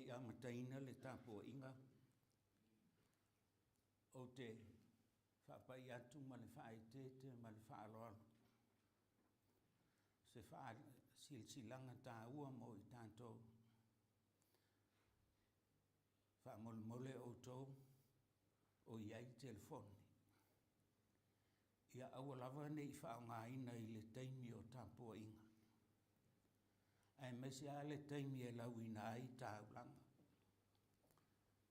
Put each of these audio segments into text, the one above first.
i amataina le tapo inga o te whapai atu ma le whae te ma le whaaloalo. Se wha silsilanga tā ua mo i tātou. Wha mole o tō o iai telefoni. Ia aua lava nei wha ngā ina i le teimi o tāpua inga. Ai mesi a le teimi e lau ina ai tāulanga.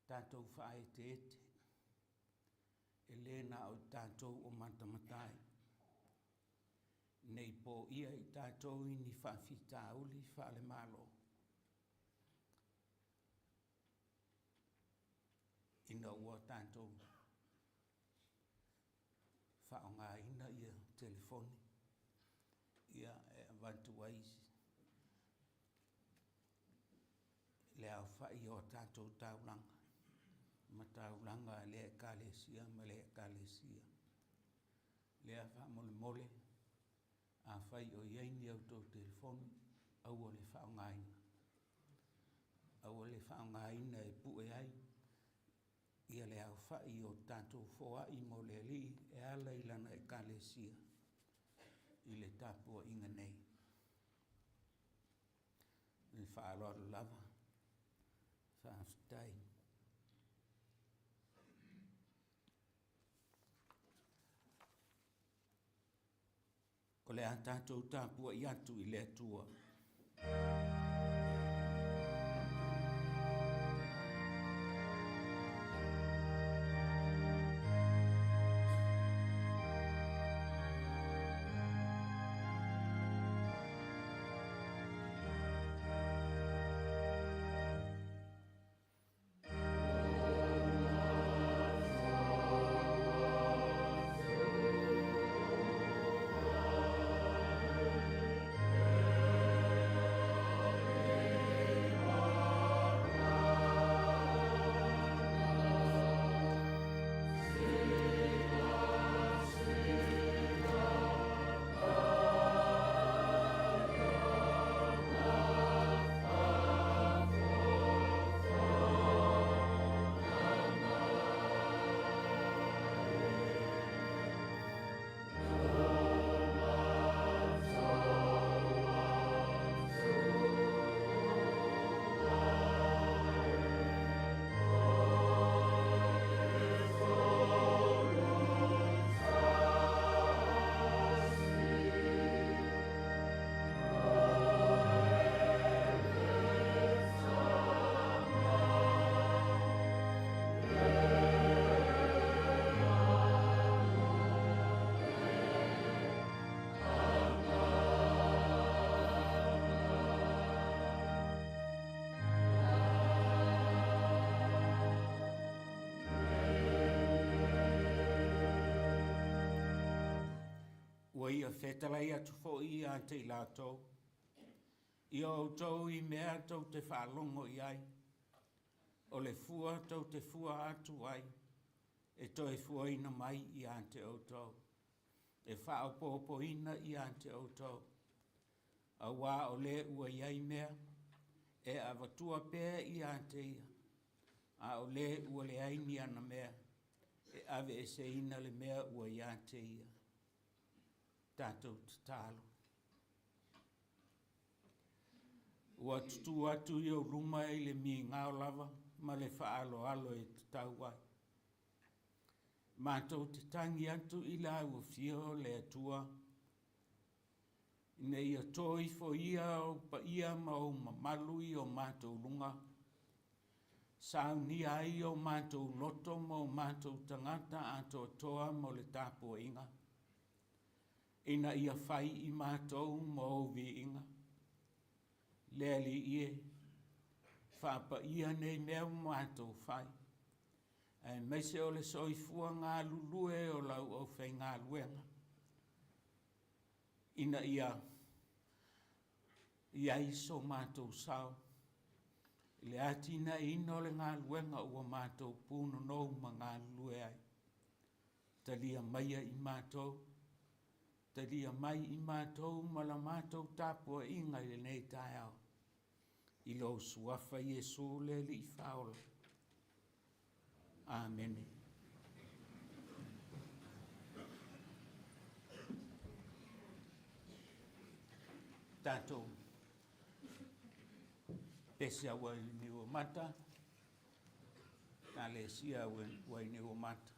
Tātou whae te ete. E lena o tātou o matamatai. Nei po ia i tātou i ni whawhita uli whale malo. Ina ua tātou whaonga ina ia telefoni. Ia e avantu waisi. Lea whai o tātou taulanga. Ma taulanga lea kalesia ma lea kalesia. Lea wha mole mole. A whai o iaini au tō telefoni, au o le whaongaina. Au o le whaongaina e pue ai, ia le au whai o tātou whoa i mo le li, e ala ilana e kalesia, i le tāpua inga nei. Le whaaloa lava, whaaftai. Ko le a tātou tāpua i atu i le atua. Ia whetalai atu fo i a te lātou. I o tau i mea tau te whaalongo i ai. O le fua tau te fua atu ai. E to e fua ina mai i a te o tau. E whaopopo ina i a te o tau. A wā o le ua iai mea. E avatua pēr i a te ia. A o le ua le aini ana mea. E ave e se ina le mea ua i a te ia. Tātou te tālo. Ua tutu atu i o ruma i le mi ngāo lava, ma le whaalo alo e te tau ai. Mātou te tangi atu i la ua fio le atua. Ine ia toi fo ia o pa ia ma o mamalu i o mātou lunga. Sauniga i o mātou loto ma o mātou tangata ato toa mo le tāpua inga. Ina ia whai i mātou mo vi inga. Lea li ie, whapa ia nei mea mātou whai. E meise o le soifua ngā lulue o lau au whai ngā luenga. Ina ia iso mātou sao. Le atina ino le ngā luenga ua mātou puno nou ma ngā lulue ai. Talia maia i mātou. Talia mai i mātou ma la mātou tāpua inga i le nei tai au. I lo suafa Iesu le li faola. Amen. Tātou, pese a wai ni o mata, nā le sia wai ni o mata.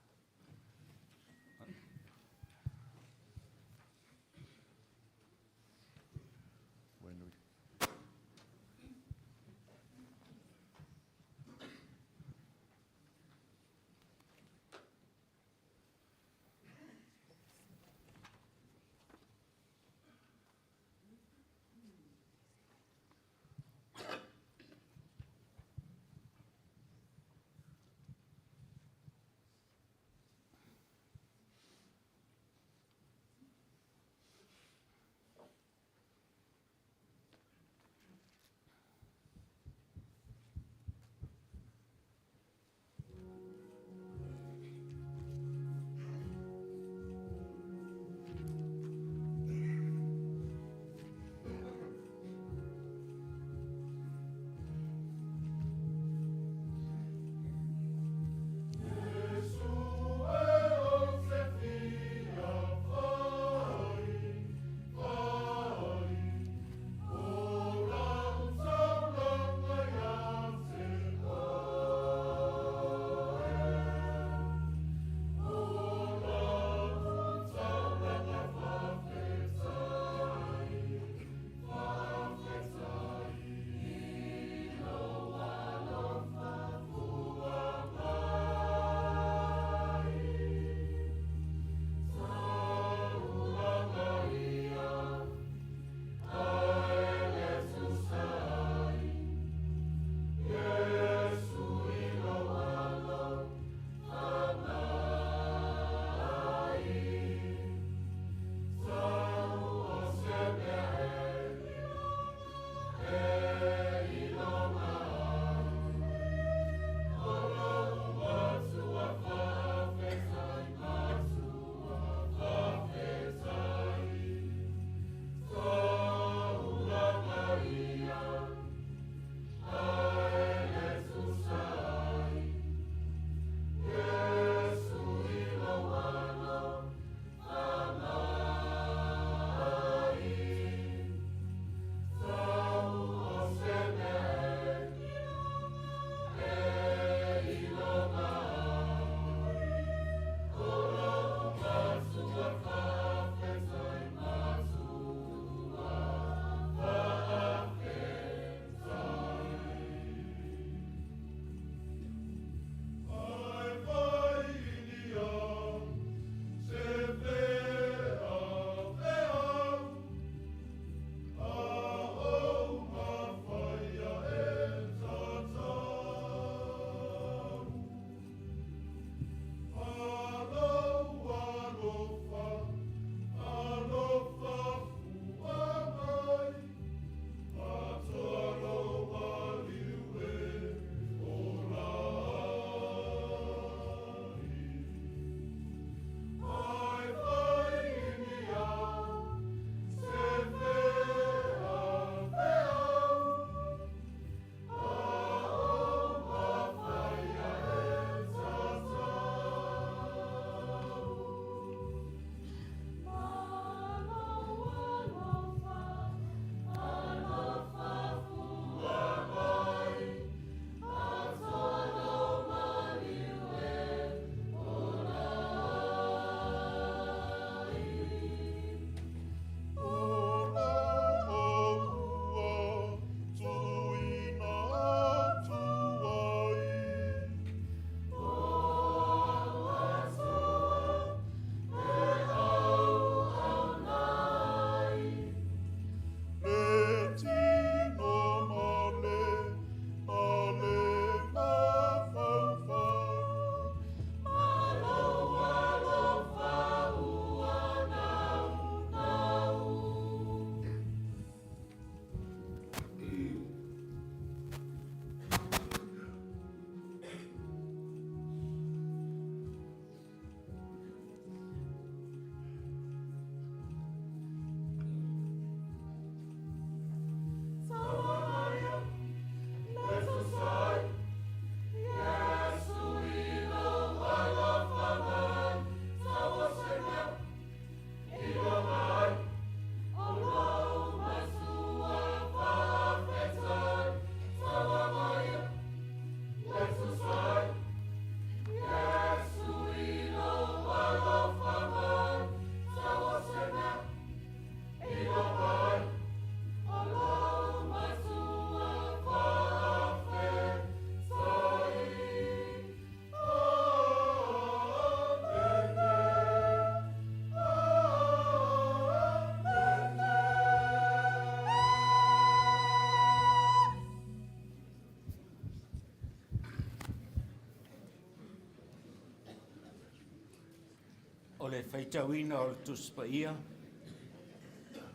o le whaitawina o le tuspaia,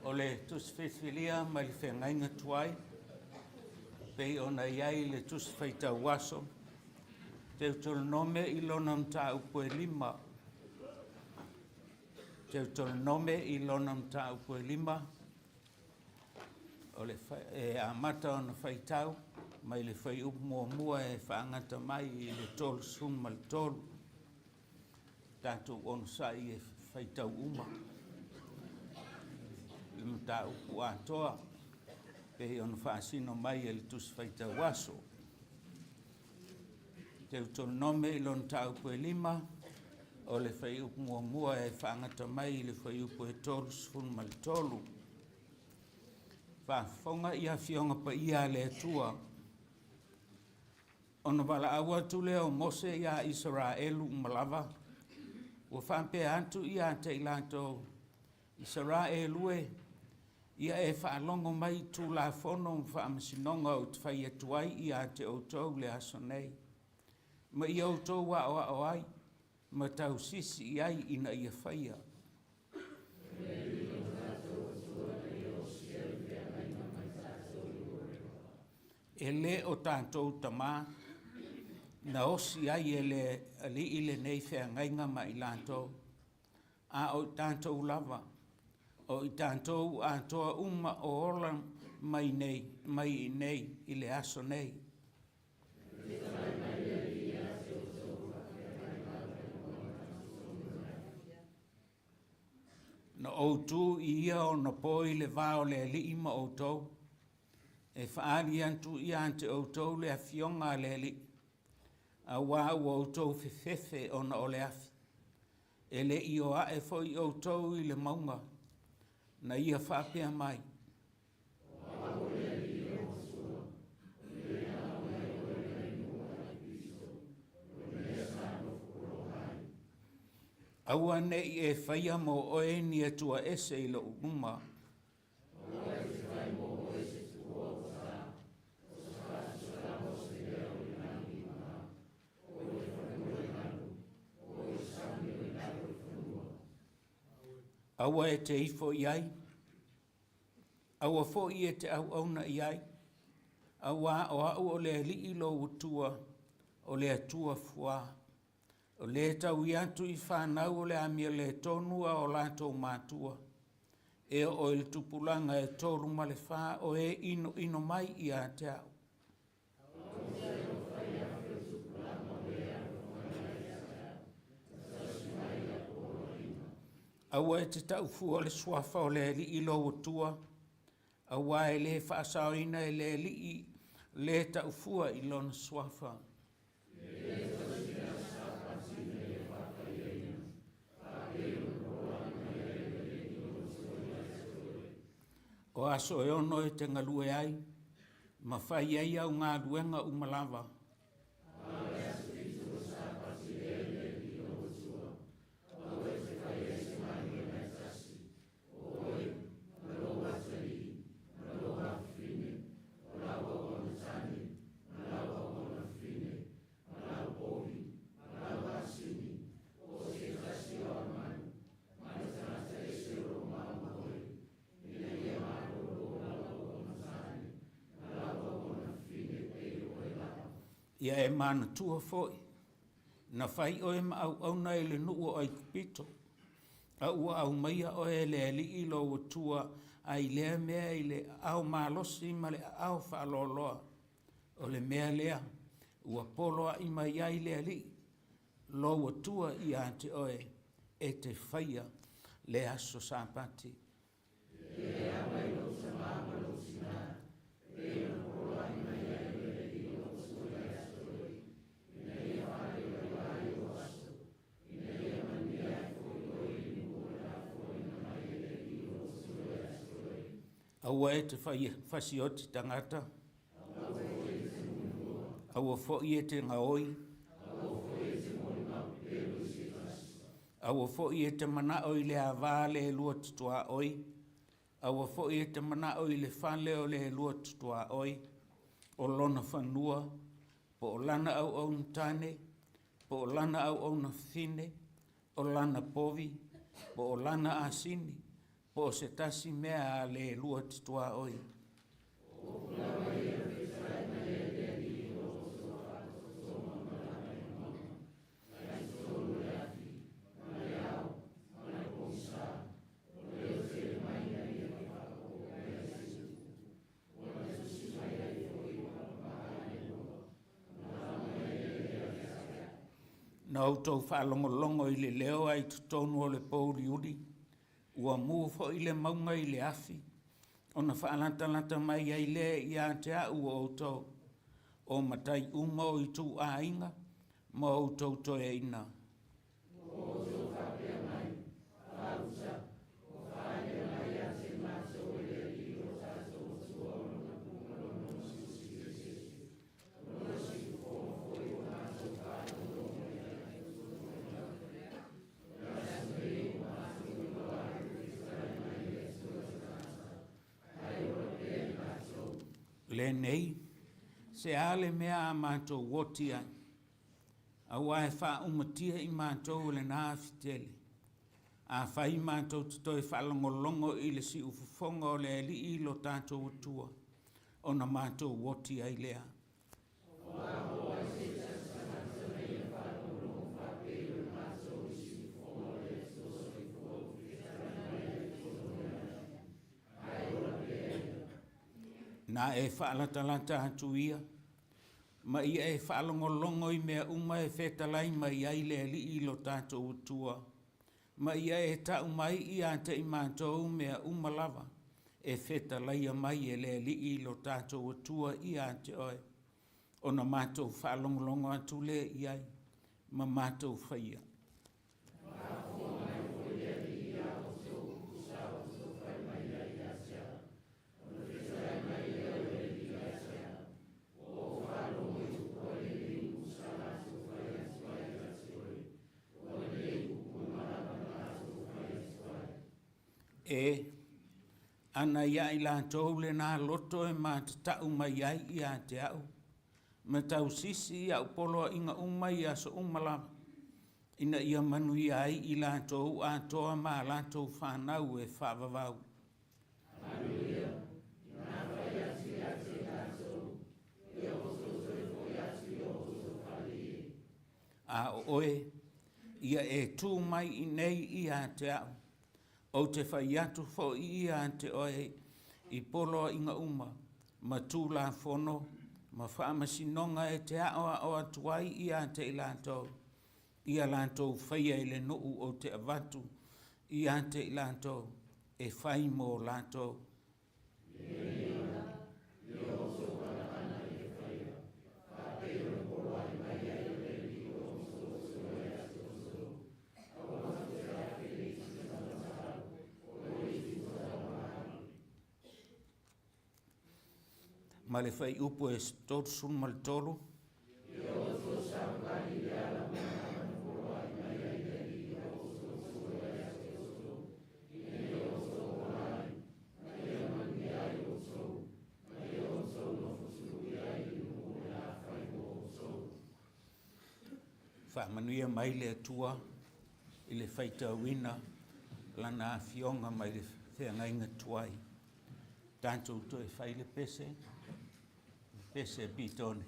o le tuswhewhilia mai le whengainga tuai, pei ona iai le tuswhaitau waso, te utolo nome i lona mta upo e lima, te utolo nome i lona mta upo e lima, o le amata ona whaitau, mai le whai upo mua e whaangata mai i le tolu sun ma le tolu. Tātou ono sai e whaitau uma. I mta upo atoa, pe ono whaasino mai e le tus whaitau waso. Te utolo nome i lona mta upo e lima, o le whai upo mua e whaangata mai i le whai upo e tolu sun ma le tolu. Whaafonga ia fionga pa ia le atua. Ono wala awa tule o Mose ia Israelu malava. Ua whampe antu ia te ilato Israelu e. Ia e whaalongo mai tu la fono whaamasinonga o te whai atuai ia te outou le aso nei. Ma ia outou wa o ai. Ma tau sisi iai ina ia whaia. E le o tātou tamā, na osi ai e le ali ile nei whea ngainga ma i lātou. A o tātou lava, o i tātou a toa uma o ola mai nei, i le aso nei. Na outu i ia o na poi le vao le ali ima outou, e whaari antu i ante outou le afionga le li. A wā ua outou whewhewe o na ole afi. E le i o a e foi outou i le maunga. Na ia whapea mai. Aua nei e whaia mo oe ni atua ese i lo umuma. Aua e te ifo iai, aua fo i e te au auna iai, aua o au o le li ilo utua, o le atua fua, o le tau i atu i whanau o le amia le tonua o lato mātua, e o il tupulanga e toru ma le wha o e ino mai i a te au. Aua e te tau fua le swafa o le li ilo utua. Aua e le whaasaoina e le li i le tau fua i lona swafa. O aso e ono e te ngalue ai, ma whai ai au ngā ruenga umalava. Ia e mana tua foi. Na whai oe ma au nei le nuu o i kupito. A ua au maia oe le li ilo o tua ai lea mea i le au malosi ma le au whaaloloa. O le mea lea ua poloa i mai ai le li. Lo o tua i ante oe e te whaia le aso sāpati. Aua e te whasioti tangata. Aua fōi e te ngaoi. Aua fōi e te manaoi le awā le lua tutua oi. Aua fōi e te manaoi le whale o le lua tutua oi. O lona whanua. Po o lana au au ntane. Po o lana au au na whine. o lana povi, po o lana asini, po o se tasi mea a le lua titua oi. Na outou whaalongolongo i le leo ai tutonu o le pouri uri, ua mūwho i le maunga i le afi, o na whaalantalanta mai ai le i a te au o outou, o matai uma o i tū a inga, ma outou toe ina. Le nei, se ale mea a mātou woti ai. A wae wha umatia i mātou le nā fitele. A whai mātou tutoi whalongolongo i le si ufufonga o le li i lo tātou utua. O na mātou woti ai lea. Na e whaalatalata atu ia, ma ia e whaalongolongo i mea uma e whetalai mai ai le li i lo tātou utua. Ma ia e tau mai i a te i mātou mea uma lava, e whetalai a mai e le li i lo tātou utua i a te oe. O na mātou whaalongolongo atu le i ai, ma mātou whaia. E, ana ia i lātou le nā loto e mātatau mai ai i a te au. Me tau sisi i au polo inga umai a so umalawa. Ina ia manu i ai i lātou a toa mā lātou whanau e whawawau. A oe, ia e tū mai i nei i a te au. O te whai atu fo i a te oe i polo inga uma, ma tū la whono, ma whaamasinonga e te aoa o atuai i a te i lātou. I a lātou whaia i le nuu o te avatu i a te i lātou, e whai mō lātou. Ma le whai upo e tōru sunu ma le tōru. Whaamanuia mai le atua i le whaita wina lana fionga mai le whengainga tuai. Tātou to e whai le pese. Pese pitone.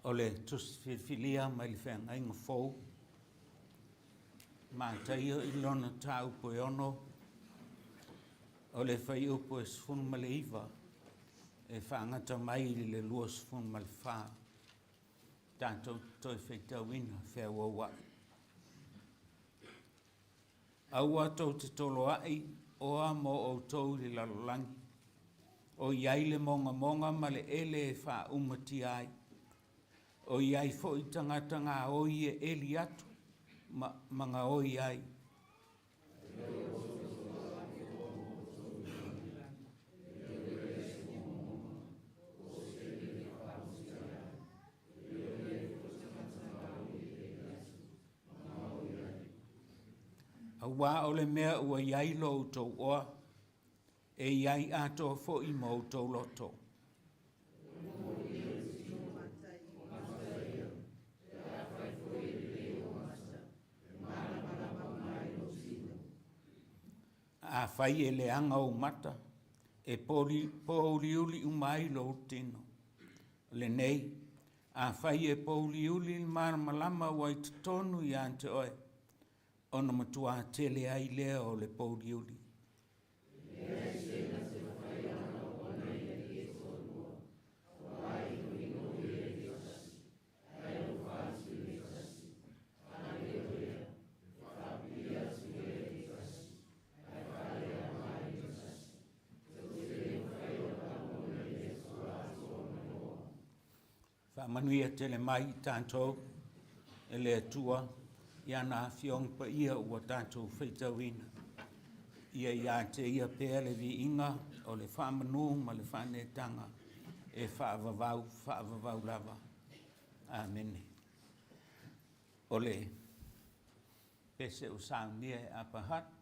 O le tusfilia mai le whenga inga fōu. Mātai o i lona tā upo e ono. O le whai upo e sifunu ma le iwa. E whaangata mai le lua sifunu ma le whā. Tātou toi whaitau ina whea wawa. Aua tau te tolo ai, oa mo o tau li lalolangi. O iai le monga ma le ele e wha umati ai. O iai fo i tangata ngā oi e eli atu, mga oi ai. Aua o le mea ua iai lo tau oa, e iai ato fo i mo tau loto. A whai e le anga o mata, e pouliuli umai lo tino. Le nei, a whai e pouliuli malama wai tonu i ante oe, ona matua tele ai lea o le pouliuli. Manuia tele mai tātou e le atua i ana whiong pa ia ua tātou whaitauina. Ia ia te ia pēr le vi inga o le whamanu ma le whanetanga e whaavavau lava. Amene. O le pese o Sauniga e apahat.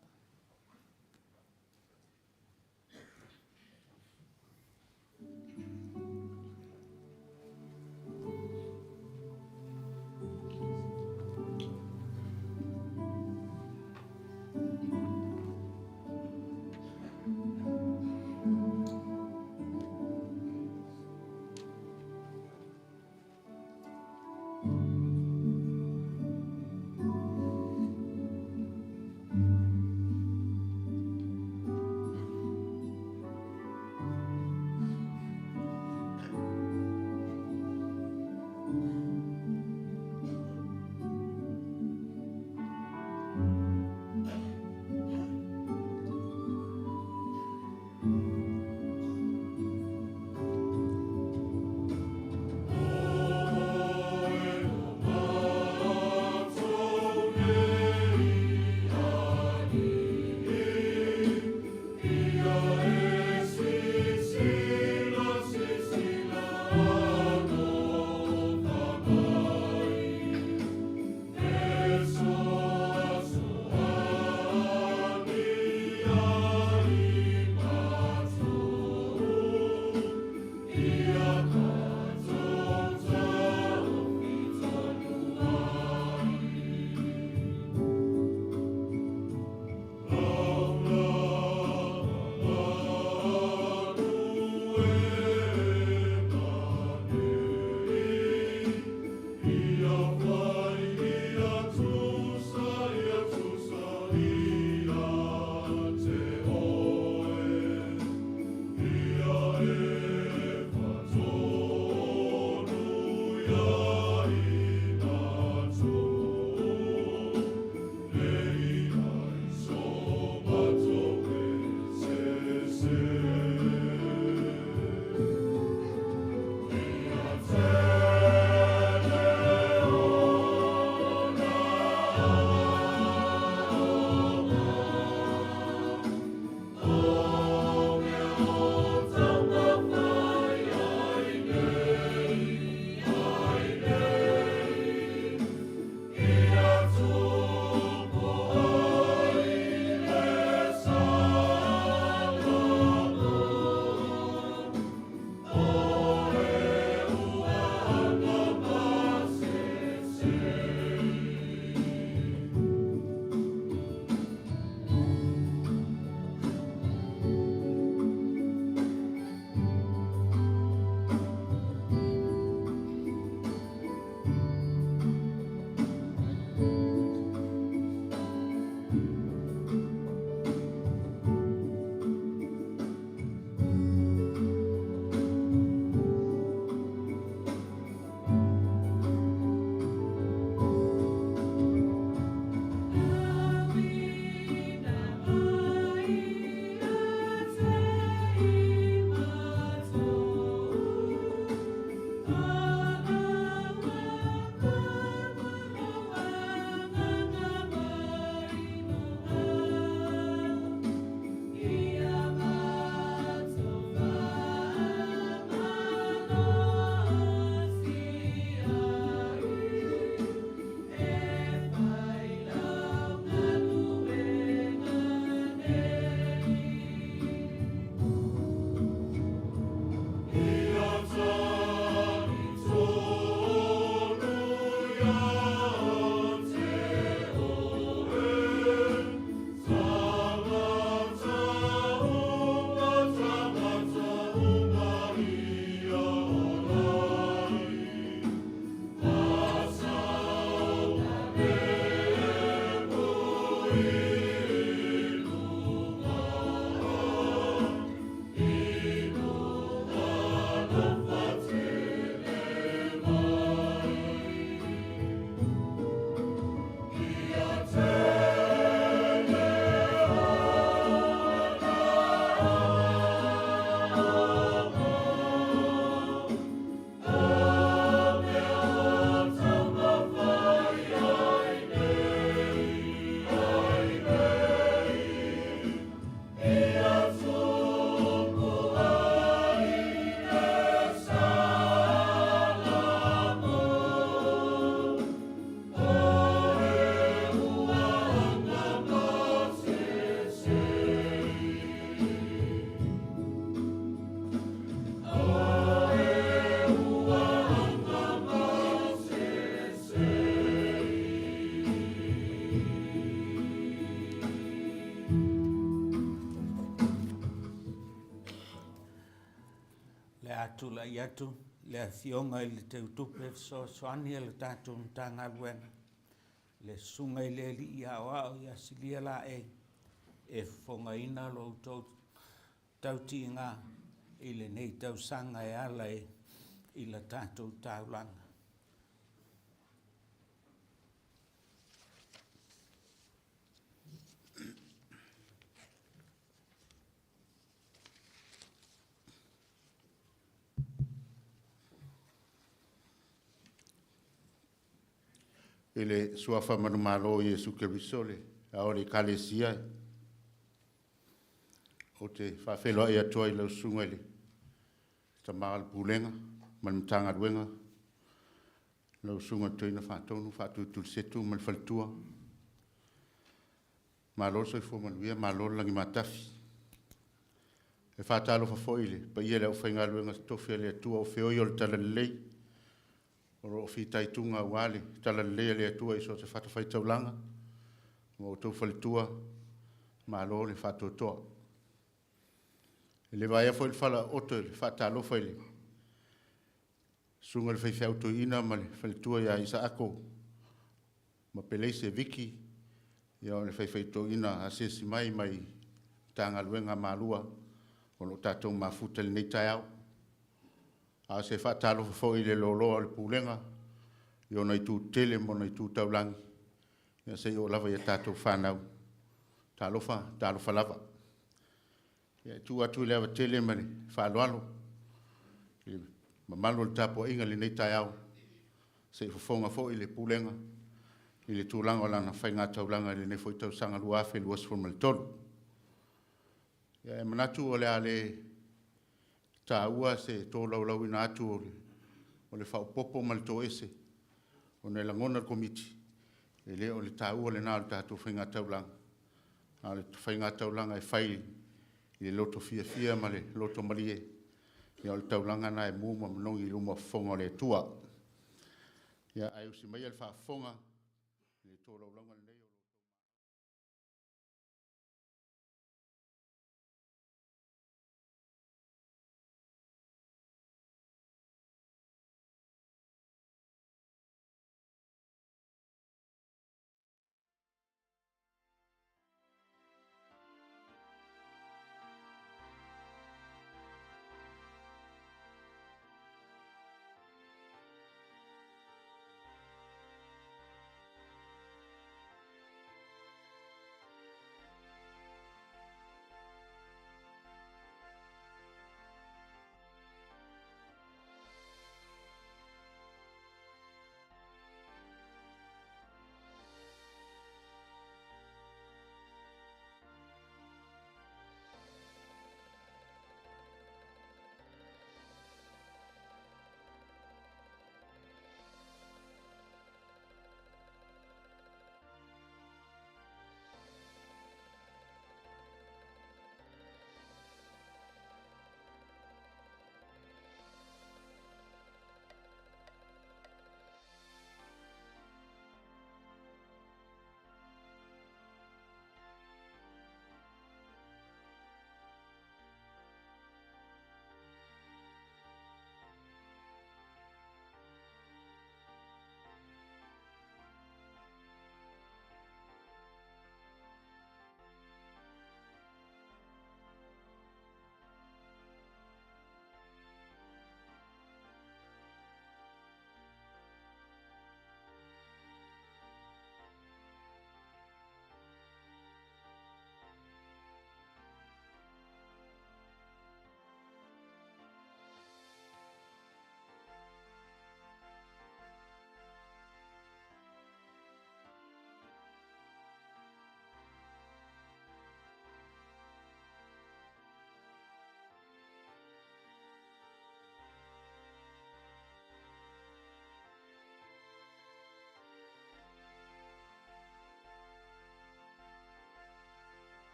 Le atu la iatu, le afionga i le teutupe so soani le tatu mtanga luena. Le sunga i le li ia wao i asilia la e fonga ina lo tauti ngā i le nei tau sanga e ala i le tatu taulanga. Ele suafa manumalo Yesu Keriso le aore kalesia o te whawhelo e atua i lau sunga ele ta maal Pulega man tanga ruenga lau sunga tuina whatonu whatu tulsetu man whaltua malo so i fo manuia malo langi matafi e whatalo whafoile pa ia leo whainga ruenga tofi le atua o whioi o le tala lei o fi taitunga wale tala le le tua iso te fata fai taulanga mo to faltua ma lo le fato to le vai foi fala oto le fata lo foi sunga le fai auto ina ma le faltua ya isa ako ma pele se viki ya le fai to ina asesi mai tanga luenga malua o lo tato mafuta le nei taiao a se fatalo foi le lolo al Pulega yo nei tu tele mo nei tu taulangi ya se yo lava ya tato fanau talo fa lava ya tu atu le tele mani fa loalo ma malo tapo inga le nei taiao se fonga foi le Pulega ile tu langa lana fainga taulanga le nei foi tau sanga lua fe luas formal tolu ya manatu ole ale ta ua se to lau ina atu o le whaupopo mal to ese o ne langona komiti e le o le ta ua le nā le tātou whainga taulanga a le whainga taulanga e whai i le loto fia ma le loto malie i o le taulanga na e mūma manongi i luma whonga o le tua ia ai usi mai al whafonga le to lau langa le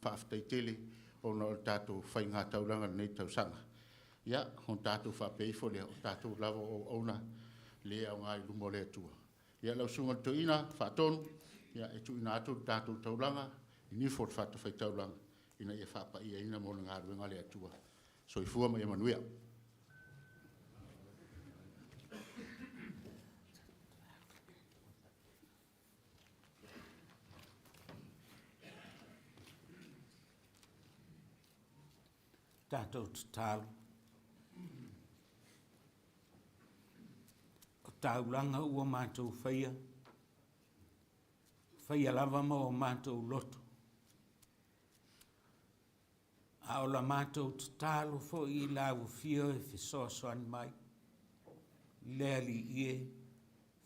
whaaftaitele o na o tātou whai ngā tauranga nei tausanga. Ia, hon tātou whapeifo lea o tātou lava o auna lea o ngai lumo lea tua. Ia lau sunga to ina whaatonu, ia e tu ina atu tātou tauranga, i ni fort whata whai tauranga, ina ia whapa ia ina mo ngā ruenga lea tua. So i fua mai Emanuia. Tātou te tālu. O taulanga ua mātou whaia. Whaia lava mo o mātou lotu. A ola mātou te tālu fo i lau fio e whisoasoani mai. Leali ie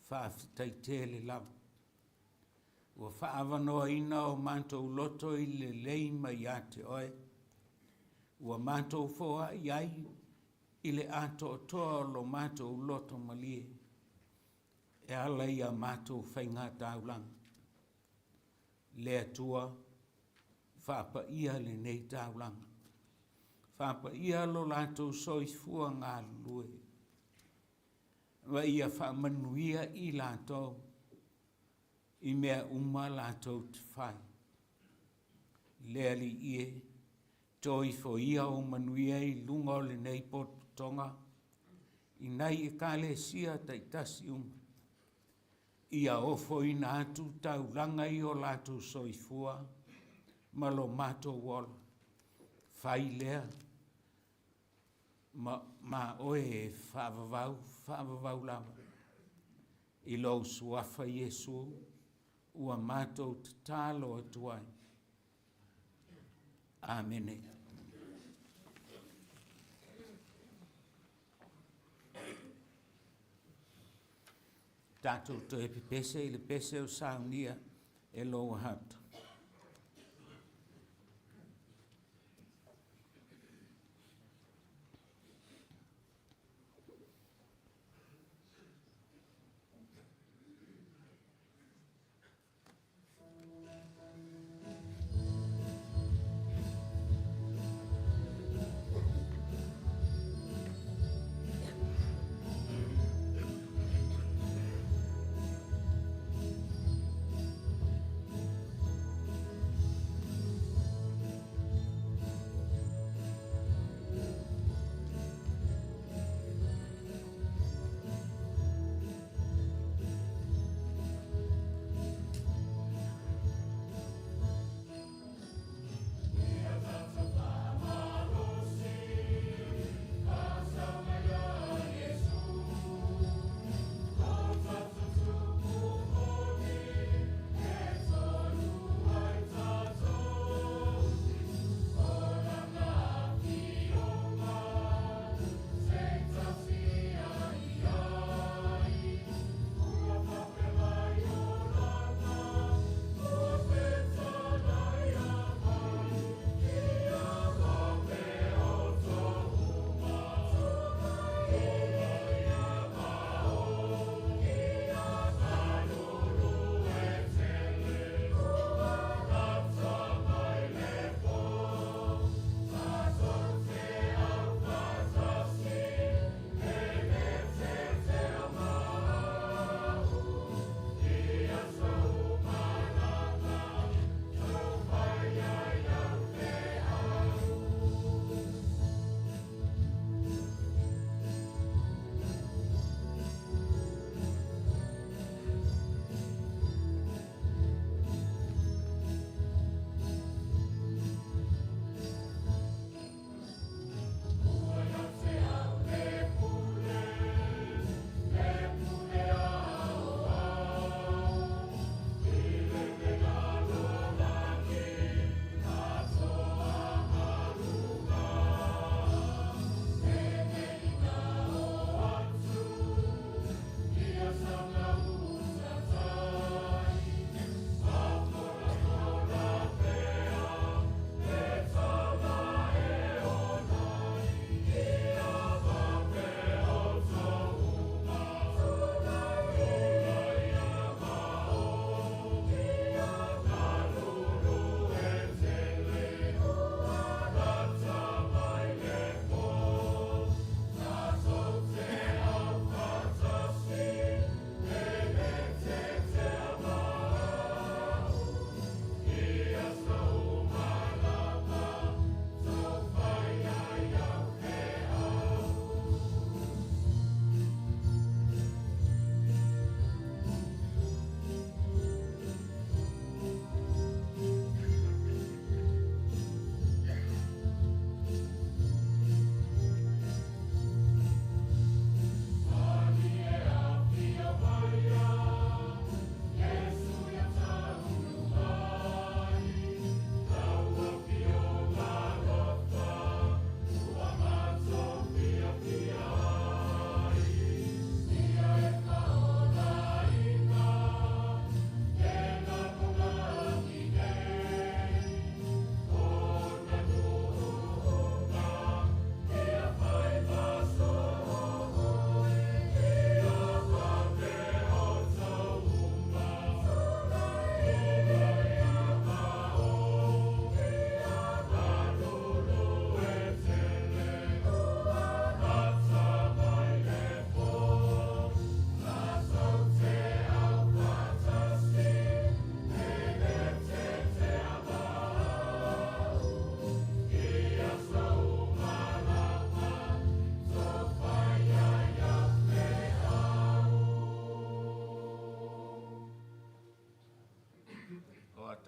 whaaftai tele lava. Ua whaavanoa ina o mātou loto i le lei mai a te oe. Ua mātou foa iai i le ato o toa lo mātou loto malie. E ala ia mātou whainga taulanga. Lea tua, whapa ia le nei taulanga. Whapa ia lo lātou soifua ngā lue. Wa ia whamanuia i lātou. I mea uma lātou te whai. Lea li ie. Toi fo ia o manuia i lunga o le nei poto tonga. I nei e kale sia taitasi Ia ofo i nā atu taulanga i o lātou soifua. Malo mato wala. Whai lea. Ma oe e whaavavau lava. I lau suafa Iesu. Ua mato te tālo atuai. Amene. Tātou to e pese i le pese o Sauniga e loa hatu.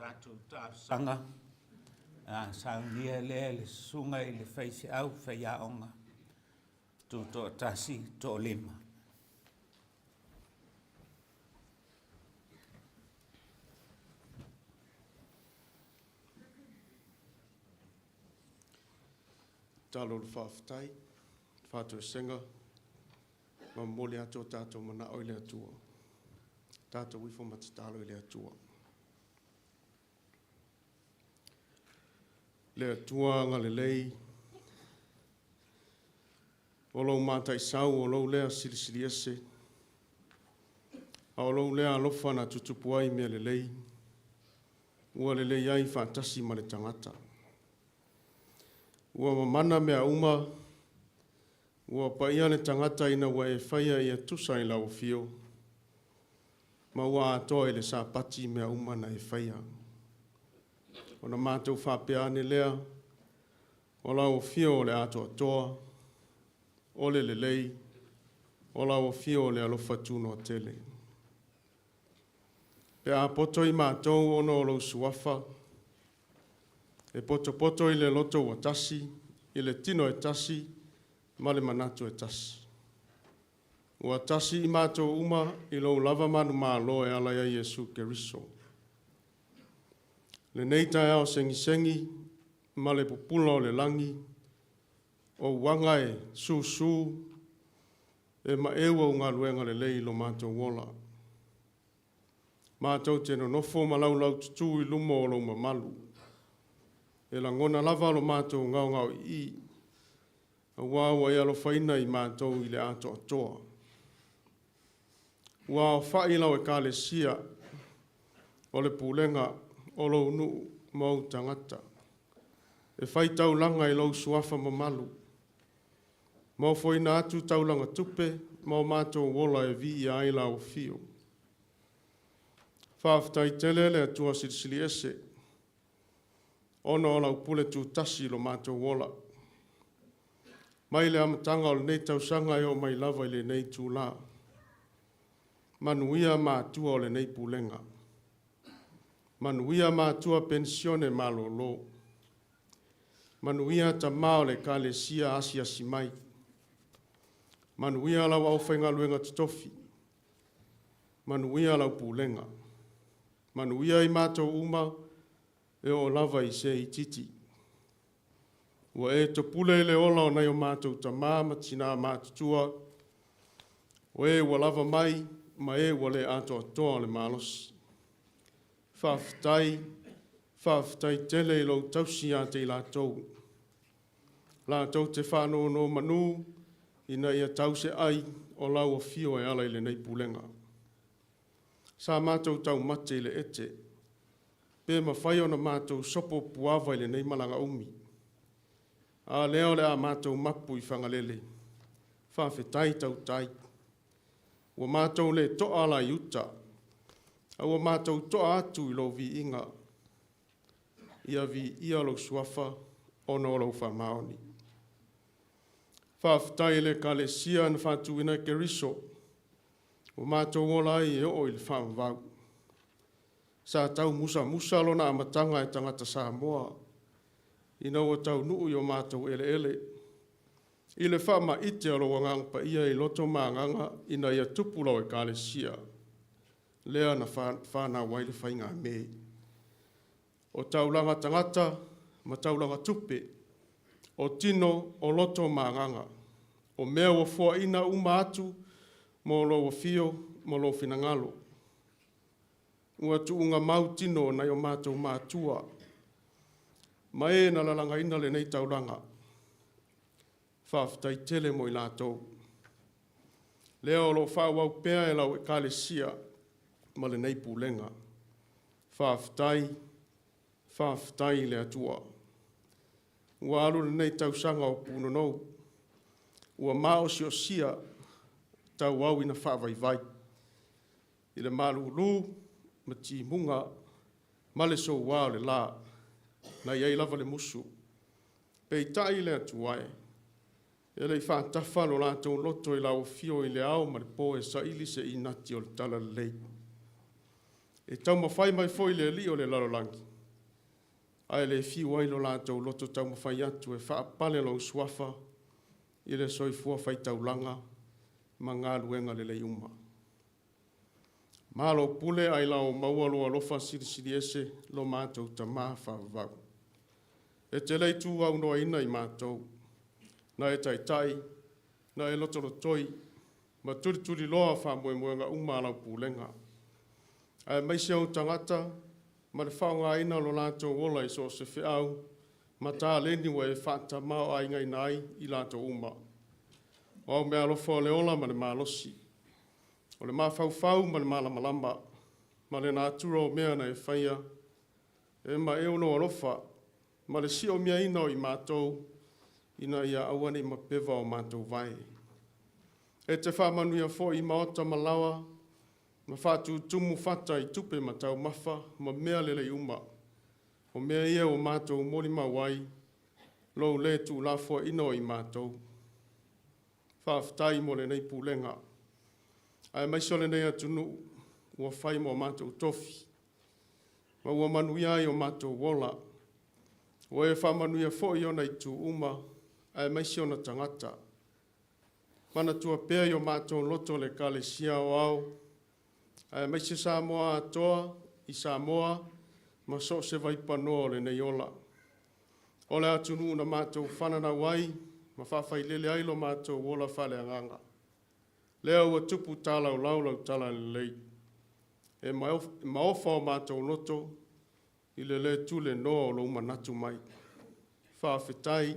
tātou tāsanga. Sauniga le sunga i le whaisi au whaiaonga. Tū tasi tō lima. Talo le whawhtai, whātua senga, ma mole ato tātou mana o le atua. Tātou wifo matatalo le atua. Le atua ngā le lei, o lou mātai sau, o lou lea silisili ese, a o lou lea alofa na tutupuai mea le lei, ua le lei ai whātasi ma le tangata. Ua mamana mea uma, ua paia le tangata ina ua e whaia ia tusa i lau fio, ma ua atoa i le sāpati mea uma na e whaia. O na mātou whapea ane lea, o lau fio o le ato atoa, o le lei, o lau fio o le alofa tūno tele. Pea poto i mātou ono o lau suafa, e poto i le loto wa tasi, i le tino e tasi, ma le manatu e tasi. Ua tasi i mātou uma i lou lava manu mālo e ala ia Yesu Keriso. Le neita e ao sengi, ma le pupula o le langi, o wanga e su, e ma ewa o ngā luenga le lei lo mātou wola. Mātou tēno nofo ma lau tutu i lumo o lo mamalu. E la ngona lava lo mātou ngau i, a wāua e alo whaina i mātou i le ato atoa. Ua o whai lau e kāle sia, o le Pulega, o lo nu mau tangata. E whai tau langa i lau suafa mamalu. Mau whaina atu tau langa tupe, mau mātou wola e vi i aila o fio. Whaftai tele le atua silisili ese, ono o lau pule tu tasi lo mātou wola. Mai le amatanga o le nei tau sanga e o mai lava i le nei tū la. Manuia mātua o le nei Pulega. Manuia mātua pensione malolo. Manuia ta mao le kalesia asia simai. Manuia lau au whainga luenga tutofi. Manuia lau Pulega. Manuia i mātou uma e o lava i se i titi. Ua e to pule le ola o nei o mātou ta māma tina mātutua. O e ua lava mai, ma e ua le ato atoa le mālosi. Whaftai tele i lau tausi a te lātou. Lātou te whāno no manu, ina ia tause ai o lau o fio e ala i le nei Pulega. Sa mātou tau mate i le ete, pe ma whai ona mātou sopo puava i le nei malanga umi. A leo le a mātou mapu i whangalele, whawhetai tau tai. Ua mātou le toa ala i uta, a ua mātou toa atu i lo vi inga. Ia vi ia lo suafa, ono lo whamaoni. Whawhetai le kalesia na whatuina Keriso, ua mātou ola i e o i le whamavau. Sa tau musa lona amatanga e tangata Samoa. Ina ua tau nuu i o mātou ele. I le whama ite alo wangang pa ia i loto maanganga ina ia tupula o e kalesia. Lea na whana waile whainga me. O taulanga tangata, ma taulanga tupe. O tino o loto maanganga. O mea wa fua ina uma atu, mo lo wa fio, mo lo finangalo. Ua tuunga mau tino na i o mātou mātua. Ma e na lalanga ina le nei taulanga. Whaftai tele mo i lātou. Leo lo whawau pēa e lau e kalesia ma le nei Pulega. Whaftai le atua. Ua alu le nei tausanga o punonou. Ua mao si o sia tau au ina whawai. I le malulu, ma ti munga, ma le so wao le la. Na iei lava le musu. Pei tai le atuae. E le whaatafa lo lātou loto i lau fio i le au ma le po e sa ili se inati o le tala lei. E tau mawhai mai foi le li o le lalolangi. Ai le fiu ai lo lātou loto tau mawhai atu e whaapale lo suafa i le soifua whai taulanga ma ngā luenga le leiuma. Malo pule ai lao maua loa lofa siri ese lo mātou ta maa whawavau. E te lei tū au noa ina i mātou, na e tai, na e loto lotoi, ma turi loa whamoemoenga umalau pulenga. Ai maisi au tangata, ma le whaunga ina lo lātou wola i so se whiau, ma tā leni wa e whata mao ai ngai nai i lātou uma. O au mea lofa o le ola ma le malosi. O le mawhau ma le malamalamba, ma le nātura o mea na e whaia, e ma e ono alofa, ma le si o mea ina o i mātou, ina ia awane ma pewa o mātou vai. E te whamanuia fo i maota malawa, ma whātu tumu whata i tupe ma tau mawha, ma mea lele uma. O mea ia o mātou mori mawai, lou le tu la fo ina o i mātou. Whawhtai mo le nei Pulega. Ai mai sole nei atunu, ua whai mo mātou tofi. Ma ua manuia ai o mātou wola. O e whamanuia fo i ona i tu uma, ai mai si ona tangata. Mana tua pēa i o mātou loto le kale sia o au. Ai mai si Samoa atoa, i Samoa, ma so se vaipanoa le nei ola. O le atunu na mātou whanana wai, ma whawhai lele ailo mātou wola whale anganga. Lea ua tupu tālau laulau tala le lei. E maofa o mātou loto, i le tule noa o lo manatu mai. Whawhetai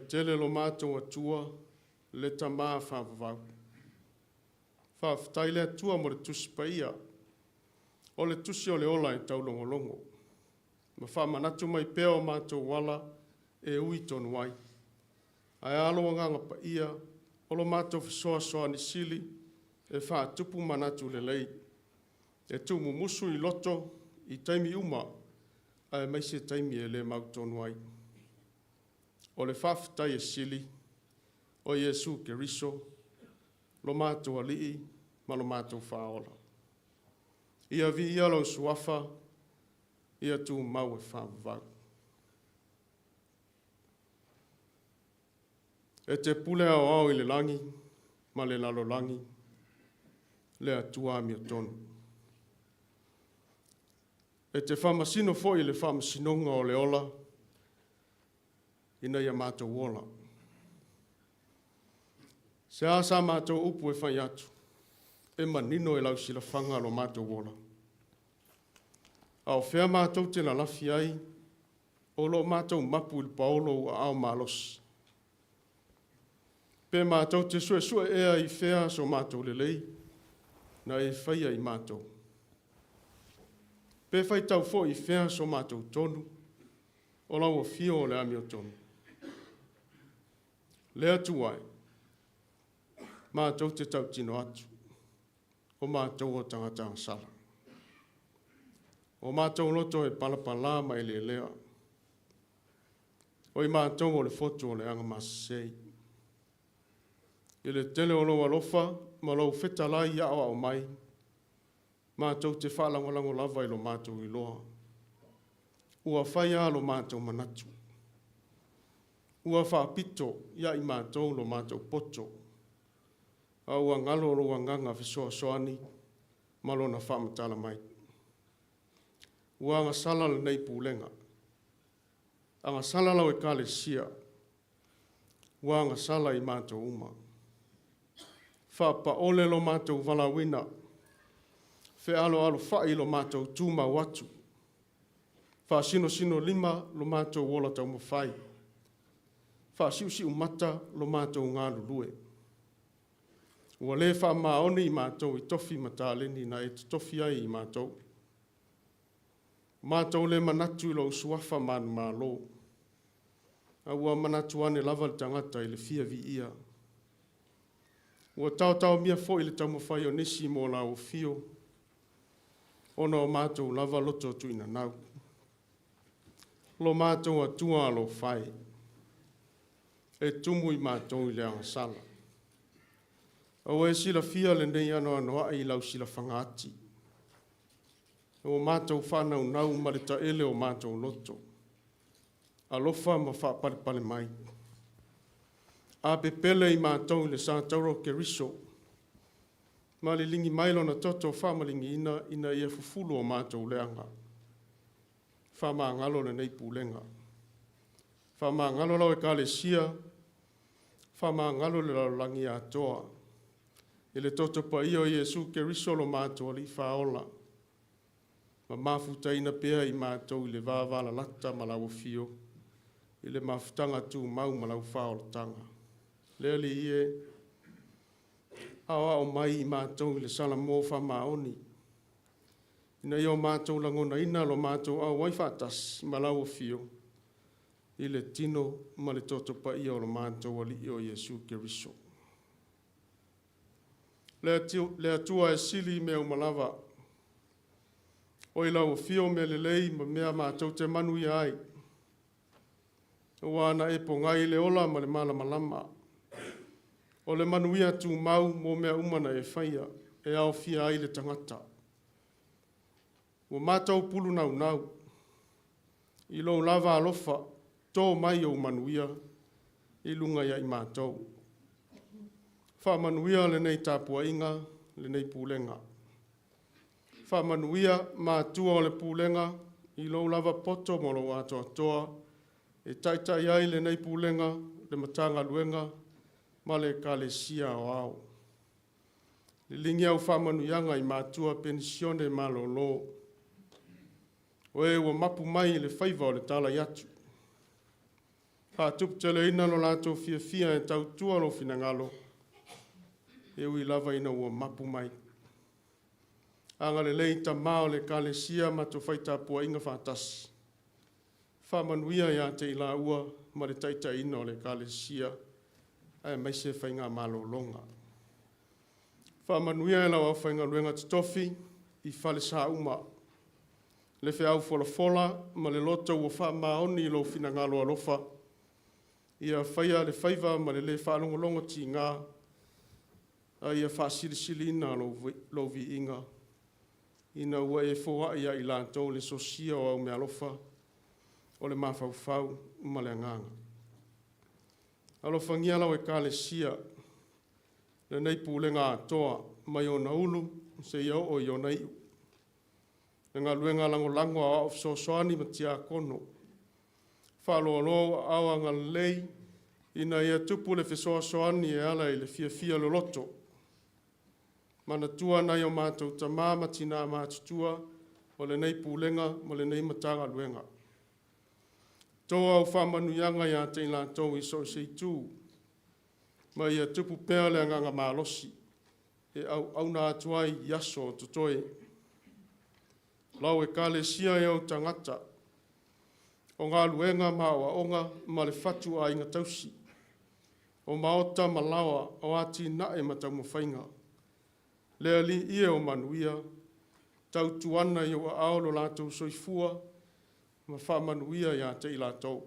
tele lo mātou atua, le tamaa whawavau. Whawhetai le atua mo le tusi paia, o le tusi o le ola i taulongolongo. Ma whamanatu mai pea o mātou wala e ui tonu ai. Ai alo nganga paia, o lo mātou fisoa ni sili, e whaatupu manatu le lei. E tumu musu i loto, i taimi uma, ai mai se taimi e le mautonu ai. O le whawhetai e sili, o Iesu ke riso, lo mātou alii, ma lo mātou whaola. Ia vi ia lau suafa, ia tu mau e whawavau. E te pule au i le langi, ma le lalo langi, le atua mi tonu. E te whamasino foi le whamasinonga o le ola, ina ia mātou wola. Se asa mātou upu e whai atu, e manino e lau sila whanga lo mātou wola. Au whea mātou te na lafi ai, o lo mātou mapu il paolo a au malos. Pe mātou te sue ea i whea so mātou lelei, na e whaia i mātou. Pe whai tau fo i whea so mātou tonu, o lau o fio o le ami o tonu. Lea tuai, mātou te tau tino atu, o mātou o tangata sala. O mātou loto e palapala mai le lea. O i mātou o le foto o le anga masei. I le tele o loa lofa, ma lau whetalai ia o mai. Mātou te whalangolango lava i lo mātou i loa. Ua whaia lo mātou manatu. Ua whapito ia i mātou lo mātou poto. A ua ngalo lo nganga fisoa soani, ma lo na whamatala mai. Ua anga sala le nei Pulega. Anga sala lau e kale sia. Ua anga sala i mātou uma. Whapa ole lo mātou walawina. Whe alo whai lo mātou tūma watu. Wha sino lima lo mātou wola tau mawhai. Wha siu mata lo mātou ngā lulue. Ua le wha maoni i mātou i tofi matāleni na e tofi ai i mātou. Mātou le manatu i lo suafa manu mālo. A ua manatu ane lava le tangata i le fia vi ia. Ua tau mia fo i le tau mawhai o nisi mo la o fio. Ona o mātou lava loto tu ina nau. Lo mātou atua lo whai. E tumu i mātou i le anga sala. Au e sila fia le nei anoa i lau sila whangaati. o mātou whanau nau ma le taele o mātou loto. Alofa ma whapale mai. A pepele i mātou le Sātauro Keriso. Ma le lingi mailo na toto whamalingi ina ia fufulu o mātou leanga. Whama ngalo le nei Pulega. Whama ngalo lau e Kalesia. Whama ngalo le laulangi atoa. I le toto pa ia o Iesu Keriso lo mātou ali whaola. Ma mafutaina pea i mātou i le vāwala lata ma lau fio. I le mafutanga tu mau ma lau whaola tanga. Lea li ie, awa o mai i mātou i le sala mō whamaoni. Ina i o mātou langona ina lo mātou au waifatas ma lau o fio. I le tino ma le toto pa ia o lo mātou ali i o Iesu Keriso. Lea tua e sili me o malawa. O i lau o fio me le lei ma mea mātou te manu i ai. O wana e po ngai le ola ma le malama. O le manuia tu mau mo mea umana e whaia, e au fia ai le tangata. O mātou pulu nau, i lo lava alofa, tō mai o manuia, i lunga ia i mātou. Wha manuia le nei tāpua inga, le nei Pulega. Wha manuia mātua o le Pulega, i lo lava poto mo lo atoa, e taitai ai le nei Pulega, le matanga luenga, ma le Kalesia o au. Le lingi au whamanuianga i mātua pensione malolo. O e ua mapu mai le Faiga o le tala iatu. Ha tupu tele ina lo lato fia e tau tua lo finangalo. E ui lava ina ua mapu mai. Anga le leita mao le Kalesia ma to whaita pua inga whatasi. Whamanuia ia te ila ua ma le taita ina o le Kalesia. Ai mai se whainga malolonga. Whamanuia e lau au whainga luenga titofi i whale sa uma. Le whi au fola ma le Lotu o whamaoni i lo finangalo alofa. Ia whaia le whaiva ma le whalongolongo ti ngā. Ia whasirisili ina lo vi inga. Ina ua e fōa ia i lantou le sosia o au me alofa. O le mawhauwhau ma le nganga. Alofa ngia lau e Kalesia, le nei Pulega atoa, mai o naulu, se iau o i o nei. Le ngā luenga lango a of soani ma tia kono. Whaloalo awa ngā lei, ina ia tupu le soani e ala i le fia lo loto. Mana tua nai o mātou ta māma tina mātutua, o le nei Pulega, mo le nei matanga luenga. Toa au whamanuianga ia te ila tau i so seitu. Ma ia tupu pēa le nganga mālosi. E au nā atuai yaso tutoe. Lau e Kalesia e au tangata. O ngā luenga maua onga ma le whatu a inga tausi. O maota malawa o ati nae ma tau mawhainga. Lea li ia o manuia. Tau tuana i o aolo lātou soifua. Ma whamanuia ia te ila tau.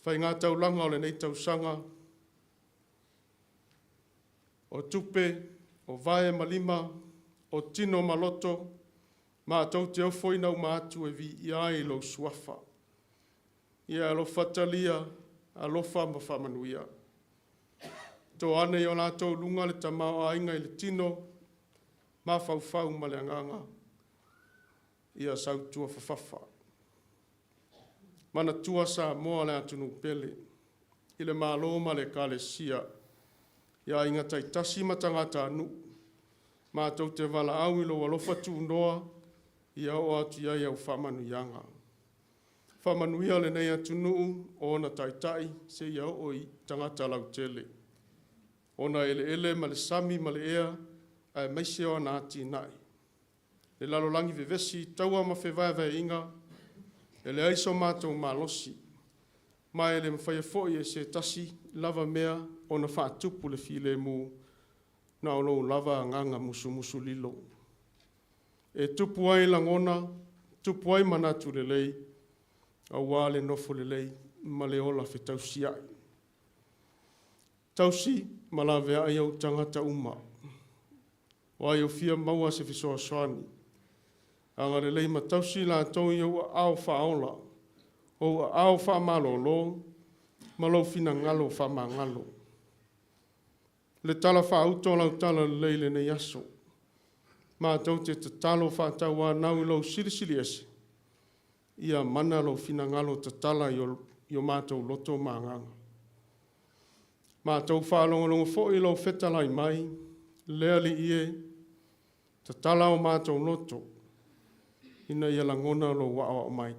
Whai ngā tau langa o le nei tau sanga. O tupe, o vae malima, o tino maloto, ma tau te au whoinau mātu e vi ia i lo suafa. Ia alofa talia, alofa ma whamanuia. Tō ane i o lātou lunga le tamau a inga i le tino, ma whauwhau ma le anganga. Ia sautua whawhawha. Mana tua sa moa le atunu pele. I le māloma le Kalesia. Ia inga taitasi matangata anu. Mātou te wala au i lo alofa tu noa. Ia o atu ia au whamanuianga. Whamanuia le nei atunu o na taitai se ia o i tangata lau tele. Ona ele ma le sami ma le ea. Ai maise o na ati nai. Le lalolangi vevesi, taua ma whewaiwa inga, e le aiso mātou malosi. Mai e le mwhaia foi e se tasi, lava mea, o na whaatupu le file mu, na o lou lava nganga musu lilo. E tupu ai langona, tupu ai manatu le lei, a wale nofo le lei, ma le ola fe tausi ai. Tausi, ma la vea ai au tangata uma. O ai o fia maua se fisoa soani. Anga le lei matausi la tau i ua au whaola. O ua au whamalolo. Malo fina ngalo whamangalo. Le tala whauto lau tala leile nei aso. Mātou te talo whātau wā nau lau sirisiri ese. Ia mana lau fina ngalo te tala i o mātou loto mānganga. Mātou whālongalonga fo i lau whetalai mai. Lea li ie. Te tala o mātou loto. Ina ia langona lau waa o mai.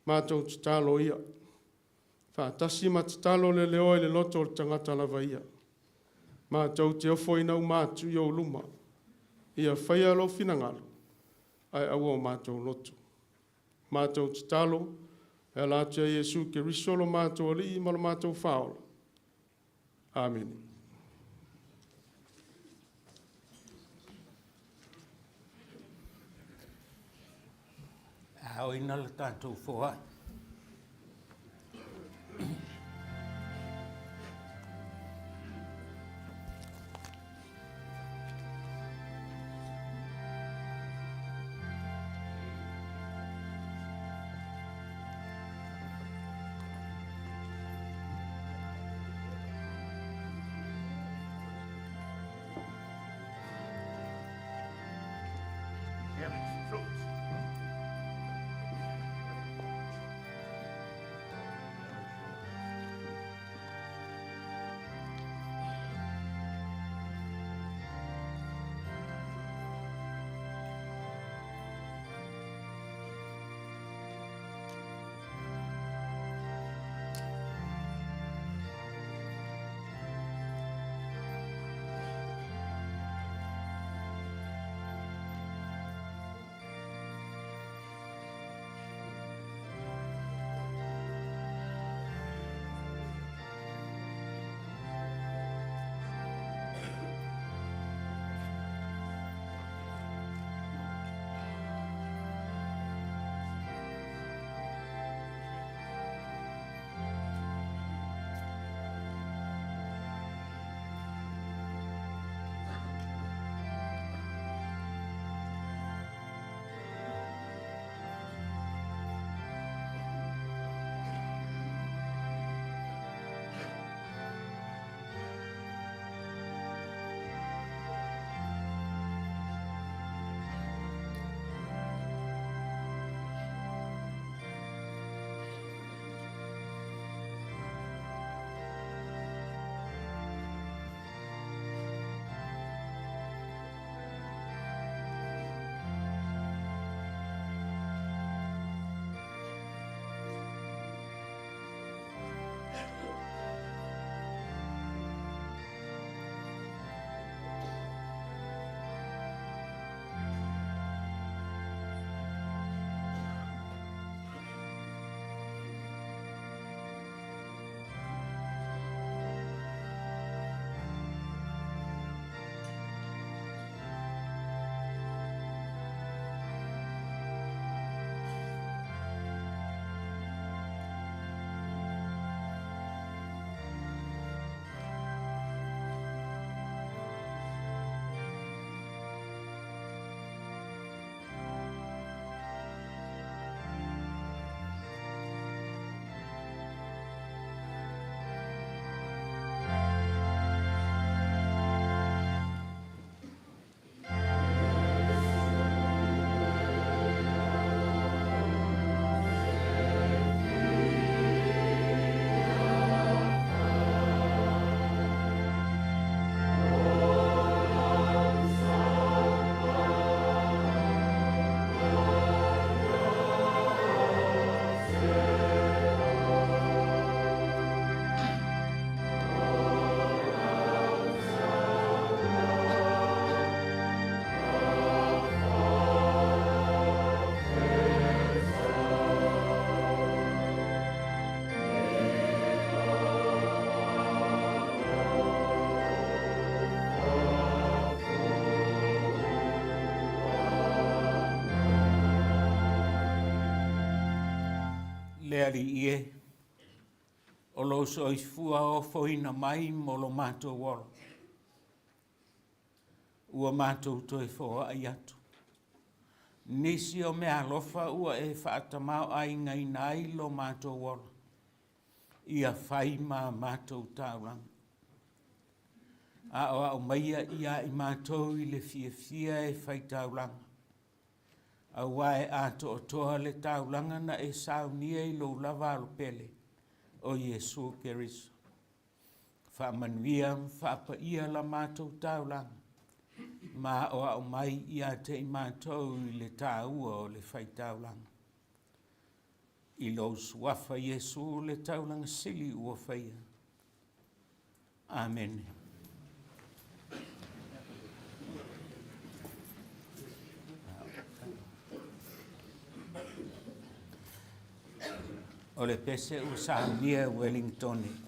Mātou te talo ia. Whātasi ma te talo le leo le loto o tangata lava ia. Mātou te ofo ina mātu i o luma. Ia whaia lo finangalo. Ai aua o mātou loto. Mātou te talo. E lātia Iesu ke risolo mātou ali i malo mātou whaola. Amen. Ao ina le tātou whoa. le ali ie, o lo so i fua o foina mai mo lo mātou waro. Ua mātou toi fōa ai atu. Nisi o mea alofa ua e whaatamau ai ngai nai lo mātou wala. Ia whai mā mātou tauranga. A o au maia ia i mātou i le fia e whai tauranga. A wae a to toa le tauranga na e saunia i lo lava alo pele o Yesu Keriso. Whaamanuia whaapa ia la mātou tauranga. Ma o au mai ia te i mātou i le tāua o le whai tauranga. I lo suafa Yesu le tauranga sili ua whaia. Amen. O le pese o Sauniga Ueligitone.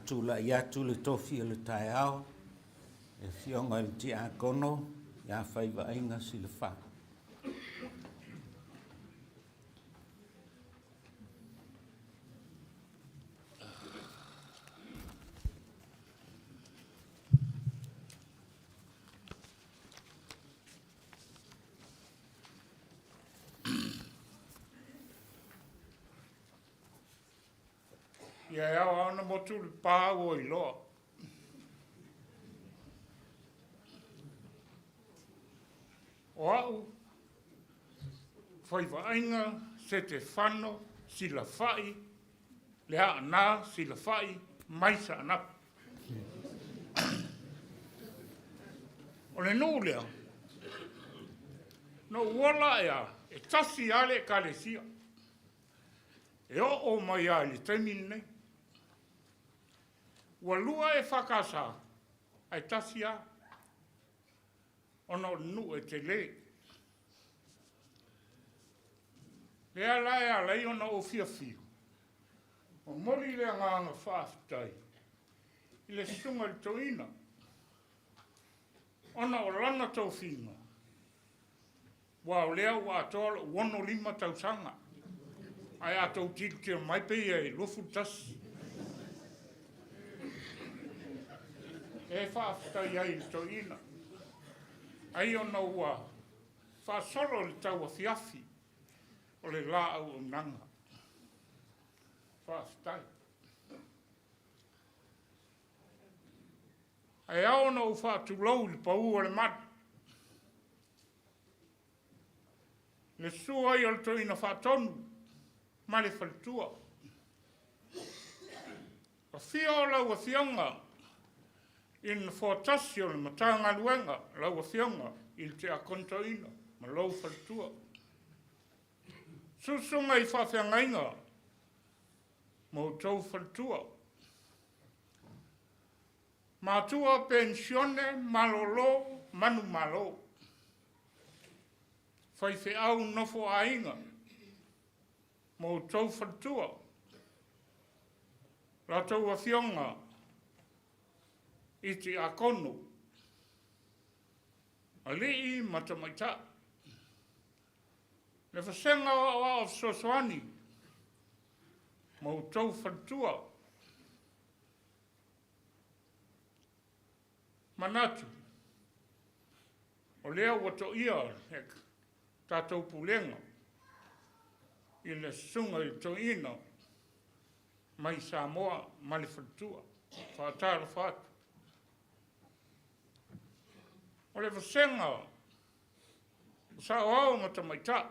tula i atu le tofi o le tae ao, e fionga le ti a kono, ia Faiga inga si le wha. Ia ea ana motu le pā o i loa. O au, Faiga inga se te whano si la whai, le a nā si la whai, mai sa anap. O le nō lea, no wala ea, e tasi ale ka le sia. E o mai a le taimini nei. Ua lua e whakasa, ai tasi a. Ono nu e te le. Lea lai a lei ona o fia fio. O mori lea nganga whaafitai. I le sunga le toina. Ona o lana tau finga. Wa o lea wa atoa wono 5 tausanga. Ai atou tiki mai pe e lofu tasi. E whaafitai ai le toina. Ai ona ua whaasoro le tau a fiafi o le la au o nanga. Whaafitai. Ai au ona u whaatulau le pau o le mat. Le sua i o le toina whaatonu, ma le whaltua. A fia o lau a fionga, in fortasi o le matanga luenga, lau a fionga, il te a kontoina, ma lau whaltua. Susunga i whawhianga inga, mo tau whaltua. Mātua pensione, malolo, manu malo. Whaiwhi au nofo a inga, mo tau whaltua. Ratou a fionga, iti a kono. A lii matamaita. Le whasenga o Sosoani, mo tau whaltua. Manatu. O lea wato ia, hek, tātou Pulega. I le sunga i toina, mai Samoa, ma le whaltua. Whaatara whaatu. O le whasenga, sa o au matamaita.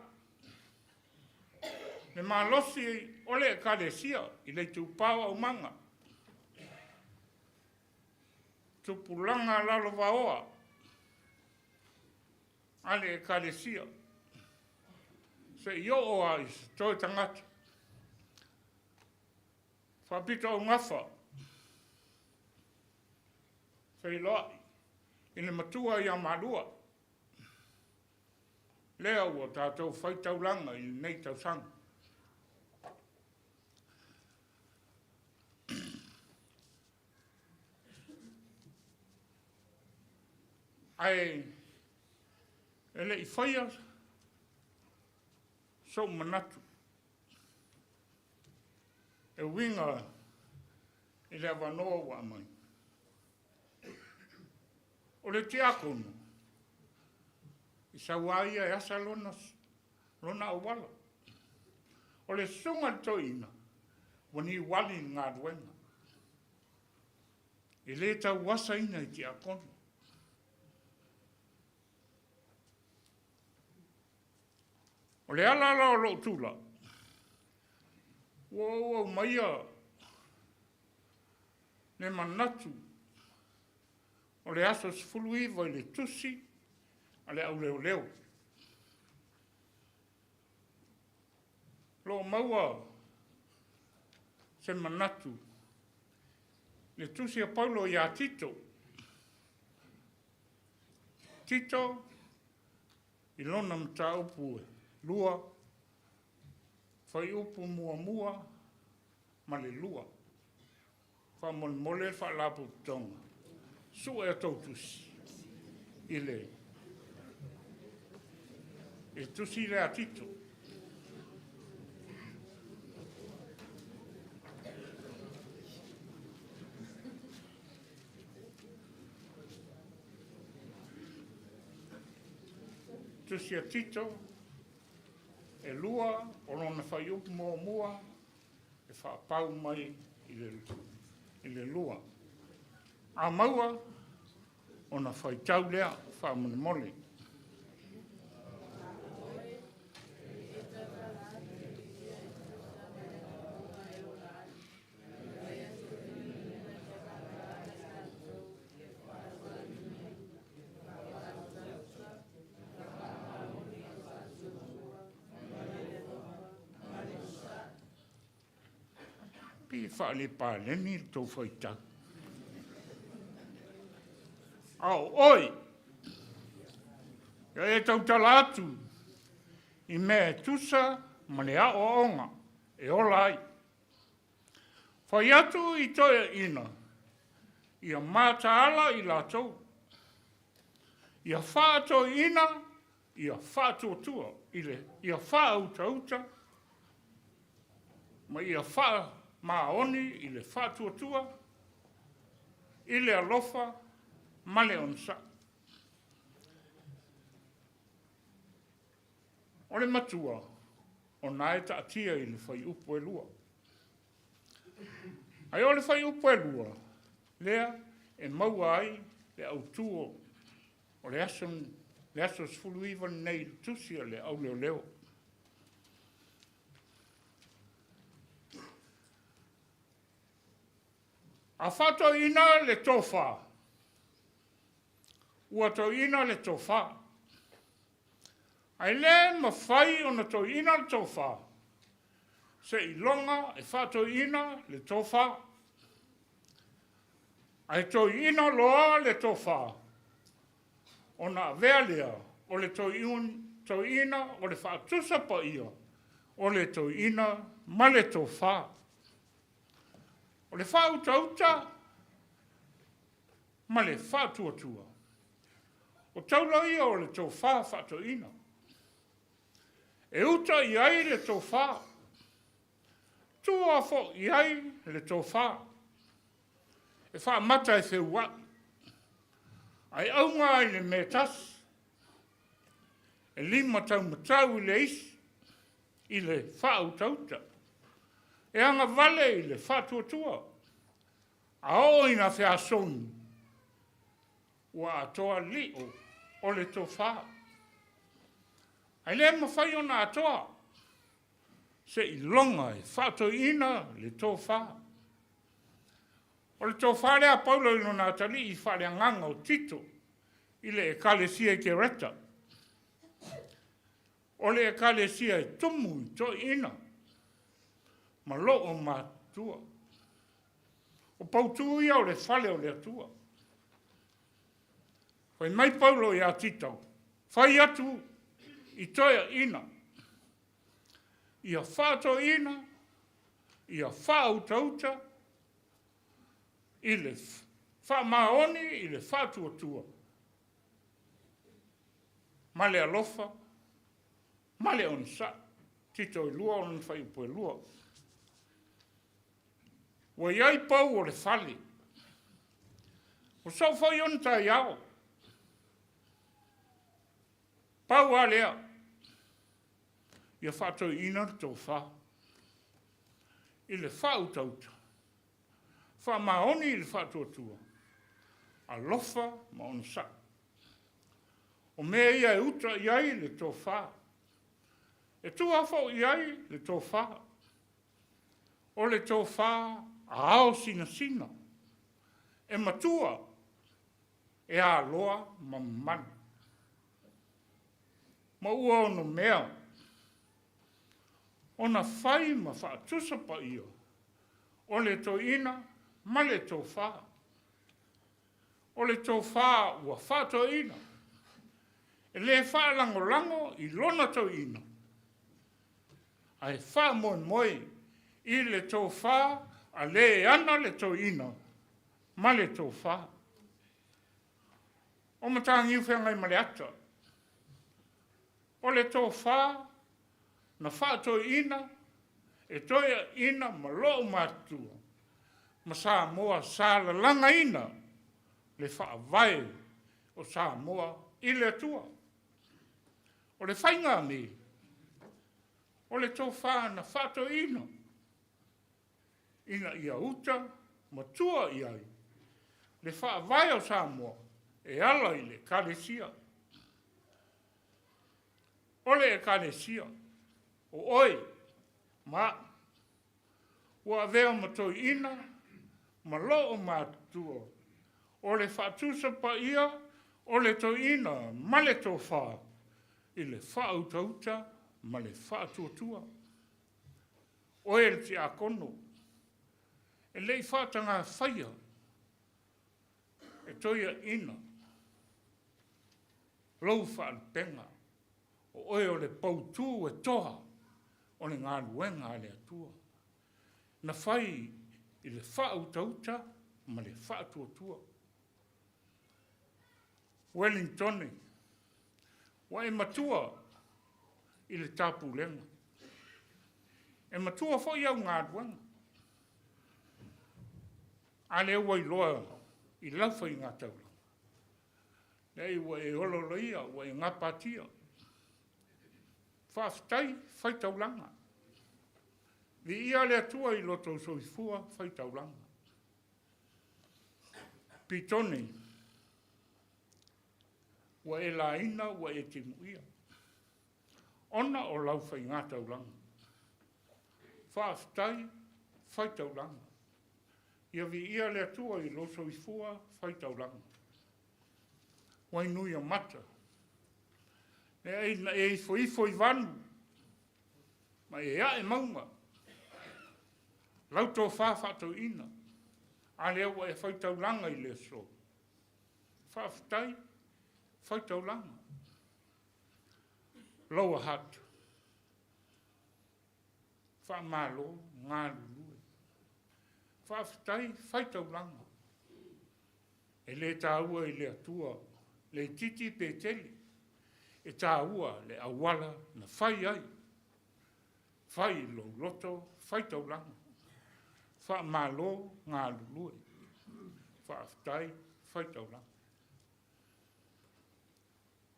Le malosi o le kalesia, i le tūpāwa o manga. Tupulanga lalo vaoa, ale e kalesia. Se io o ais, toi tangata. Whapita o ngafa. Whai loa, ine matua i a marua. Lea ua tātou whaitaulanga i nei tausanga. Ai, ele i whaia, so manatu. E winga, i le wanoa wa mai. O le tiakono, i sawaia e asa lona awala. O le sunga toina, wani wali ngā ruenga. I le tau wasa ina i tiakono. O le ala o Lotu la. Wow, maia. Le manatu. O le aso sifulu iwa i le tusi. A le au leo leo. Lo maua. Se manatu. Le tusi a Paulo i a Tito. Tito. I lona mta upu lua, whai upu mua, ma le lua. whamon whalapu tonga. Sua e tautusi. Ile. E tusi le atito. Tusi atito. E lua, o lona whai upu mua, e whapau mai i le lua. A maua, o na whai tau lea, whamone mole. Pi whaale pāleni tō whaitau. Au, oi! Ia e tau tala atu. I mea tusa ma le a o onga. E ola ai. Whai atu i toia ina. Ia māta ala i la tau. Ia whāto ina. Ia whāto tua. Ia whāuta uta. Ma ia whā maoni i le whātua, i le alofa, ma le onsa. O le matua, o nae ta atia i le whai upo e lua. Ai o le whai upo e lua, lea e maua ai le autuo o le aso sfulu iwa nei tusia le au leo leo. A whato ina le tofa. Ua to ina le tofa. Ai le ma whai o na to ina le tofa. Se i longa e whato ina le tofa. Ai to ina loa le tofa. O na vealea o le to ina o le whaatusa pa ia. O le to ina ma le tofa. O le whautauta, ma le whatuatua. O taula ia o le tau whatoina. E uta i ai le tau wha. Tua fo i ai le tau wha. E wha mata e whewat. Ai aunga ai le metas. E lima tau matau i le isi. I le whautauta. E anga vale i le whatuatua. A o ina whea sonu. Ua atoa lio o le tō wha. Ai le mawhai o na atoa. Se i longa e whato ina le tō wha. O le tō wha lea paulo ino na atali i wha lea nganga o tito. I le e kalesia i ke reta. O le e kalesia i tumu i tō ina. Ma lo o matua. O pautu ia o le fale o le atua. Whai mai paulo i a titau. Whai atu i toia ina. Ia whāto ina. Ia whāutauta. I le whamaoni i le whātuatua. Ma le alofa. Ma le onsa. Tito i lua o whai upo e lua. Wa iai pau o le fale. O sau whai onta iao. Pau a lea. Ia whato ina tō wha. I le whautauta. Wha maoni i le whatuatua. A lofa ma onsa. O mea ia e uta iai le tō wha. E tua fo iai le tō wha. O le tō wha a ao sina sina. E matua. E a loa ma mani. Ma ua ono mea. Ona whai ma whaatusa pa ia. O le tō ina ma le tō wha. O le tō wha ua whato ina. E le wha lango lango i lona tō ina. Ai wha moe moe i le tō wha A le ana le to ina, ma le to wha. O matangi uwhenga i maleata. O le to wha, na wha to ina, e toia ina ma loo mātua. Ma sa moa sa la langa ina, le wha vai o sa moa i le tua. O le whainga me, o le tō wha na wha to ina. Ina ia uta, ma tua i ai. Le wha vai o sa moa, e ala i le kalesia. O le kalesia, o oi, ma, ua vea ma to ina, ma loo mātua. O le whatusa pa ia, o le to ina, ma le to wha. I le whautauta, ma le whatuatua. O e te a kono. E lei whatanga whaia. E toia ina. Lau whapenga. O oe o le pautu e toha. O le ngā luenga le atua. Na whai i le whautauta, ma le whatuatua. Ueligitone. Wa e matua i le Pulega. E matua fo iau ngā duanga. A le ua i loa i laufa i ngā taula. Nei ua e ololoia, ua e ngā patia. Whaftai, whai taulanga. Vi ia le atua i loto soifua, whai taulanga. Pitone. Wa e la ina, wa e te muia. Ona o lau whai ngā taulanga. Whaaftai, whai taulanga. Ia vi ia le atua i loso i fua, whai taulanga. Wai nui a mata. E i vanu. Ma e a e maunga. Lau tō whawhato ina. A lea wa e whai taulanga i le so. Whaaftai, whai taulanga. Loa hat. Whamalo, ngā lulue. Whaftai, whai taulanga. E le tāua i le atua, le titi pe tele. E tāua le awala na whai ai. Whai lo loto, whai taulanga. Whamalo, ngā lulue. Whaftai, whai taulanga.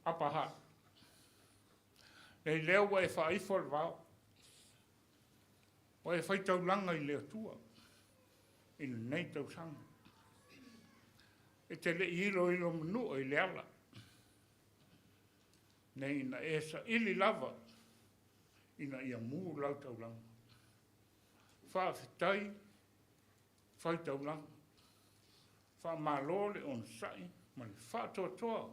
Apaha. Nei leo wa e whaifol vau. Wa e whaitaulanga i leo tua. I nei tau sanga. E te le ilo manu i le ala. Nei ina esa ili lava. Ina ia mū lau taulanga. Whawhitai, whaitaulanga. Whamalo le on sai, ma le whatoatoa.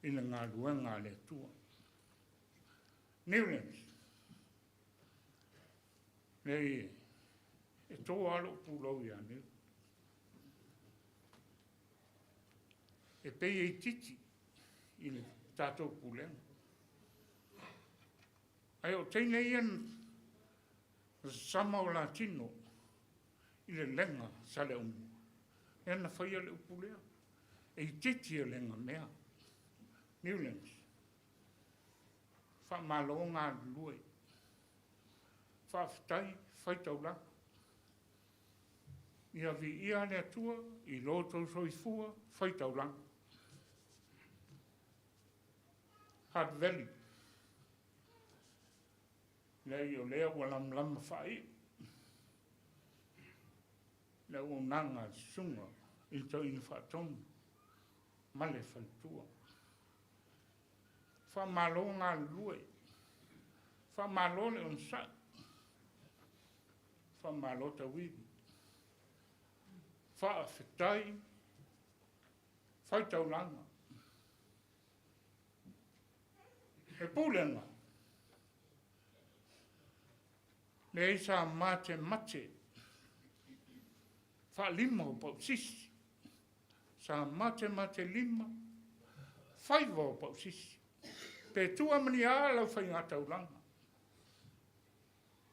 Ina ngā luenga le tua. Newlands. Nei, e tō alo pūlau ia neu. E pei e titi i le tātou Pulega. Ai o teine ian sama o latino i le lenga sa le umu. E ana whaia le Pulega. E titi e lenga mea. Newlands. Whamalo ngā lue. Whaftai, whaitaulanga. Ia vi ia le atua, i loto soifua, whaitaulanga. Hutt Valley. Lei o lea ua lam whai. Lea o nanga sunga, i tau ina whaatonu. Male whaitua. Whamalo ngā lue. Whamalo le on sa. Whamalo ta widi. Whaafetai. Whaitaulanga. E Pulega. Le isa mate. Whalima o pau sisi. Sa mate lima. Whaiva o pau sisi. Pe tua mani a lau whai ngā taulanga.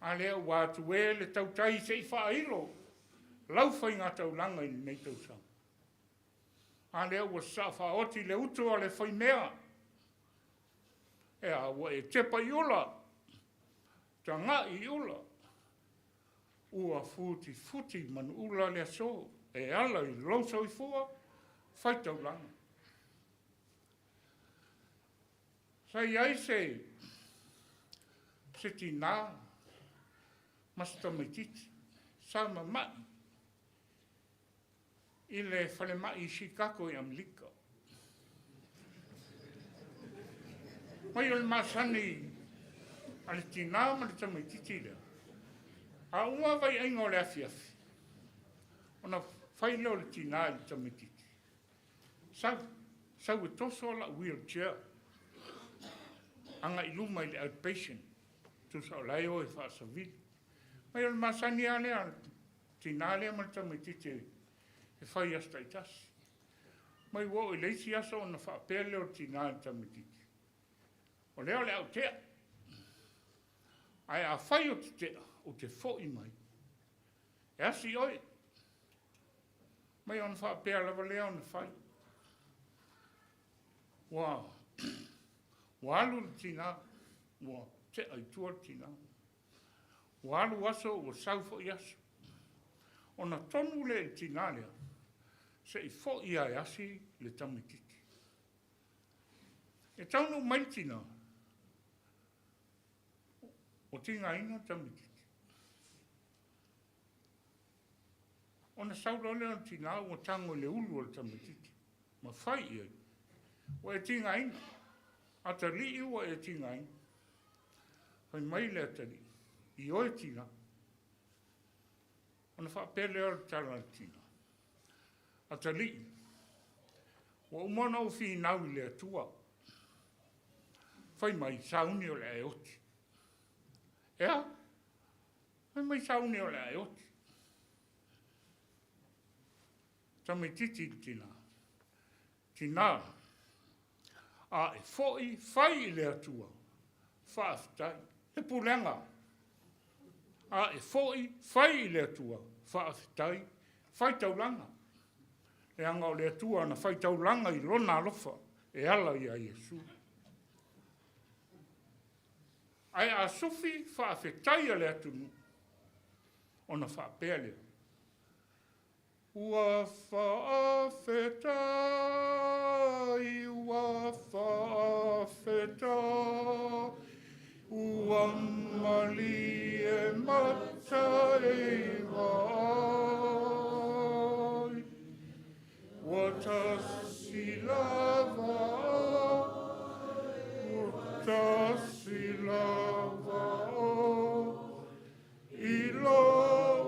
A lea ua atu e le tautai se i whaeilo. Lau whai ngā taulanga i nei tausang. A lea ua sa whaoti le utu a le whai mea. E a ua e tepa i ula. Ta ngā i ula. Ua futi man ula le so. E ala i lausa i fua. Whai taulanga. Sa iai se. Se tina. Masta mai titi. Sa mamai. I le whale mai i Chicago i Amerika. Mai o le masani a le tina ma le tamai titi lea. A ua vai ainga o le afiafi. Ona whai leo le tina i le tamai titi. Sau e toso la wheelchair. Anga i luma i le outpatient. Tu sa o lai o e whaasavili. Mai o le masani a lea. Tina lea ma le tamai titi e whai asta i tasi. Mai wo i leisi asa o na whaapea leo tina i tamititi. O leo le au tea. Ai a whai o te tea, o te fo i mai. E asi oi. Mai o na whaapea lava leo na whai. Wa alu le tina, wa te ai tua le tina. Wa alu aso o sau fo i aso. O na tonu le tina lea. Se i fo i ai asi le tamititi. E taunu maitina. O tinga ina tamititi. O na saura leo tina o tango le ulu o le tamititi. Ma fai i ai. O e tinga ina. Ata li o e tinga ina. Fai mai le atari. I o e tina. O na whaapele o le tala le tina. Ata li. Wa umana o fi nau le atua. Fai mai sauni o le aeoti. Ea? Fai mai sauni o le aeoti. Tami titi tina. Tina. A e foi fai le atua. Whaaftai. E Pulega. A e foi fai le atua. Whaaftai. Fai taulanga. E anga o le atua na whai taulanga i lona alofa. E ala i a Iesu. Ai a sufi whaafetai a le atunu. O na whaapea lea. Ua whaafetai, ua whaafetai. Ua mali e mata e vai. Watasilava, ilo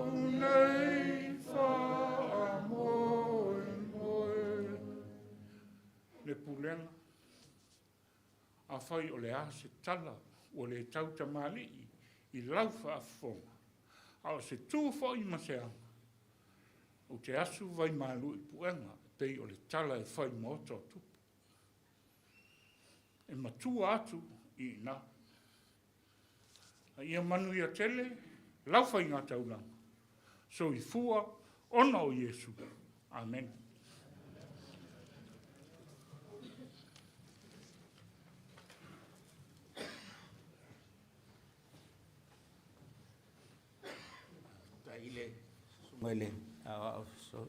unei whaamoe moe. Le Pulega, a whai o le a se tala, o le tauta mali i lau whaafonga. A o se tūwha i masea, o te asu vai malu i Pulega, pei o le tala e whai moto tupu. E matua atu i na. A ia manu ia tele, lau whai ngā taulanga. So i fua, ona o Iesu. Amen. Ta ile, sumele, so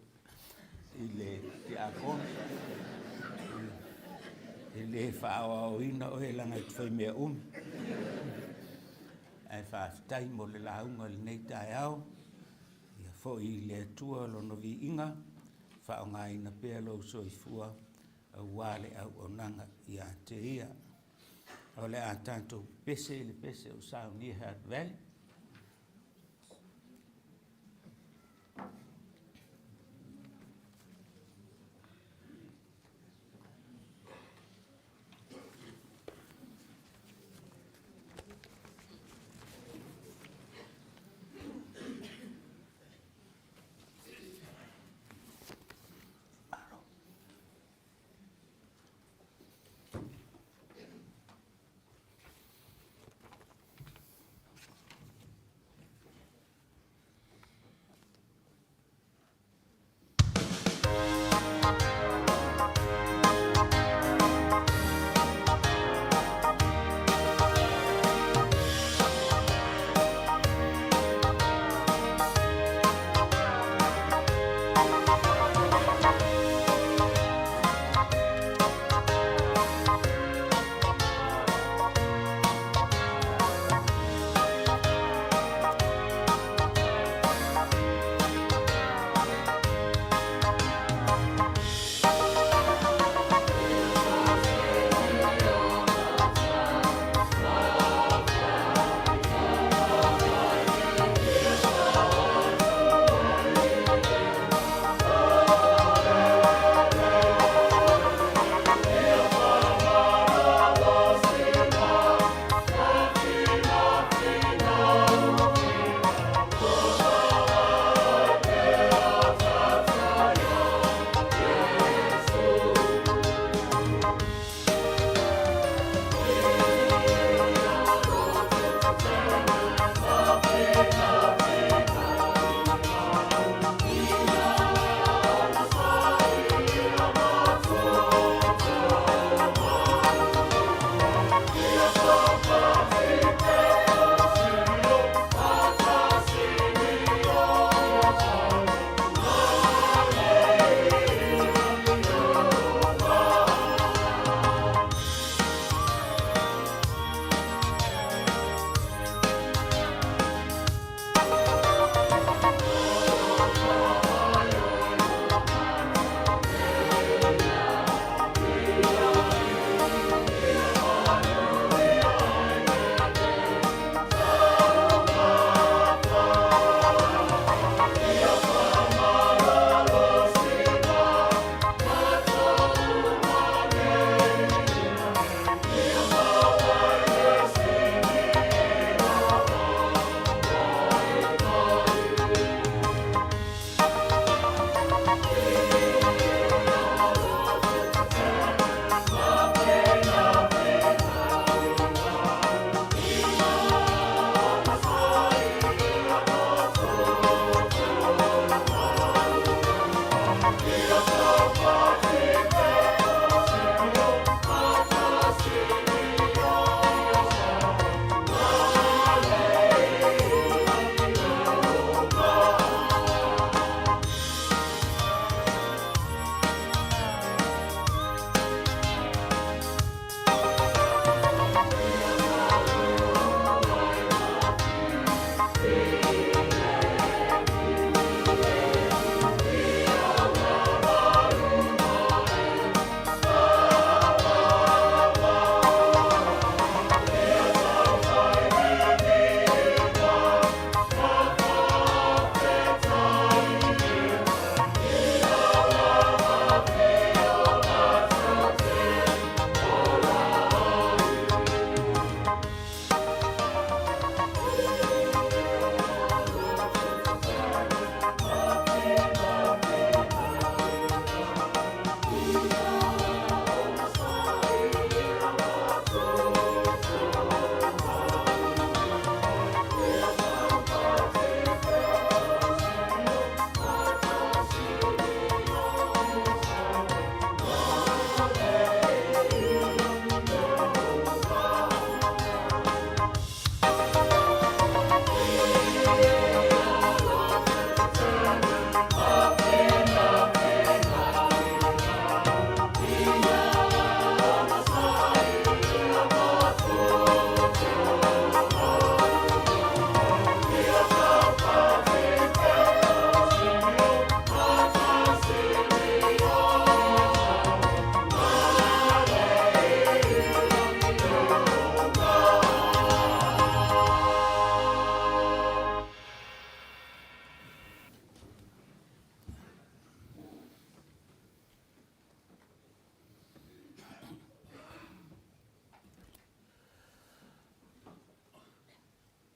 ile te akon. Ile whaawa o ina o he langa i whai mea Ai whaaftai mo le launga le nei tae au. Ia fo i le atua lono vi inga. Whao ngā ina pēa lau soifua. Au wale au o nanga i a te ia. O le a tanto pese le pese o Sauniga Valley.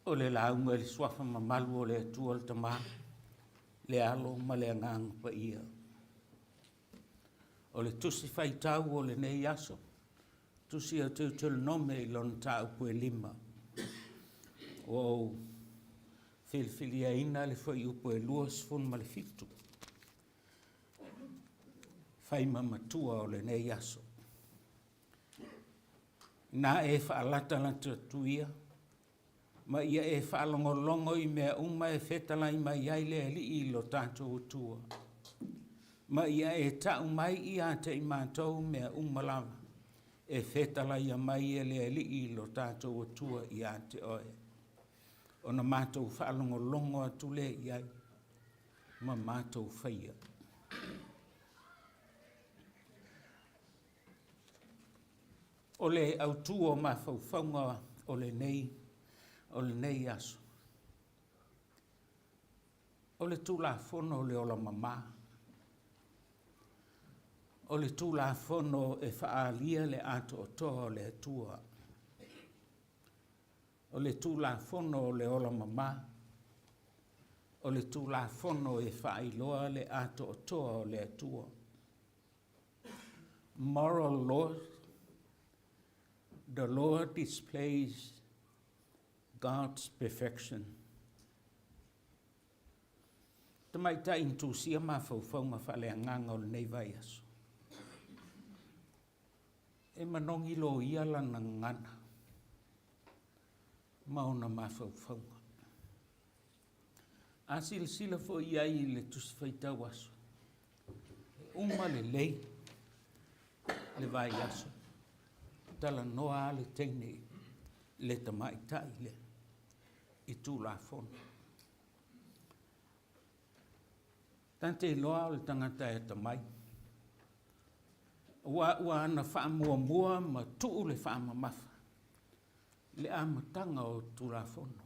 o le launga le swafa mamalu o le atua le tamā, le alo ma le angang pa ia. O le tusi whaitau o le nei aso, tusi o te nome i lona tau Puelima. O whilwhilia ina le whai upo e luas fun ma le fitu. Whaima matua o le nei aso. Nā e whaalata lata tuia, ma ia e whaalongolongo i mea uma e whetala i mai aile ali i lo tātou tua. Ma ia e tau mai i ate i mātou mea uma lama, e whetala i mai ele ali i lo tātou tua i ate oe. O na mātou whaalongolongo atu le i ai, ma mātou whaia. O le autua ma whauwhaunga o le nei aso. O le tūla whono le ola mamā. O le tūla whono e whaalia le ato o toa le atua. O le tūla whono le ola mamā. O le tūla whono e whaailoa le ato o toa le atua. Moral laws. The Lord displays God's perfection. Tamai ta intu sia ma whauwhaunga whale anganga o nei vai aso. E manongi lo ia lana ngana. Mauna ma whauwhaunga. A sila fo ia i le tusi whaitau aso. Uma le lei le vai aso. Tala noa le teine le tamai tai le i tūla whono. Tante loa le tangata e tamai. Ua ana wha mua ma tuu le wha mafa. Le amatanga o tūla whono.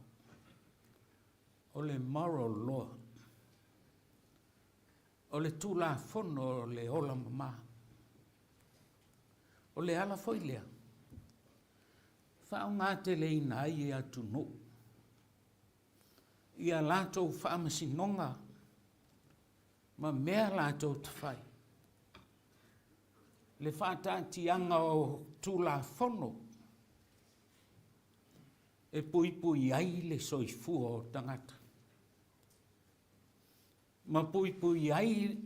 O le moral law. O le tūla whono le ola mama. O le ala foilea. Whao ngā te leina ai e atu no. Ia lātou whaamasinonga. Ma mea lātou te whai. Le whātātianga o tūla whono. E pui ai le soifua o tangata. Ma pui ai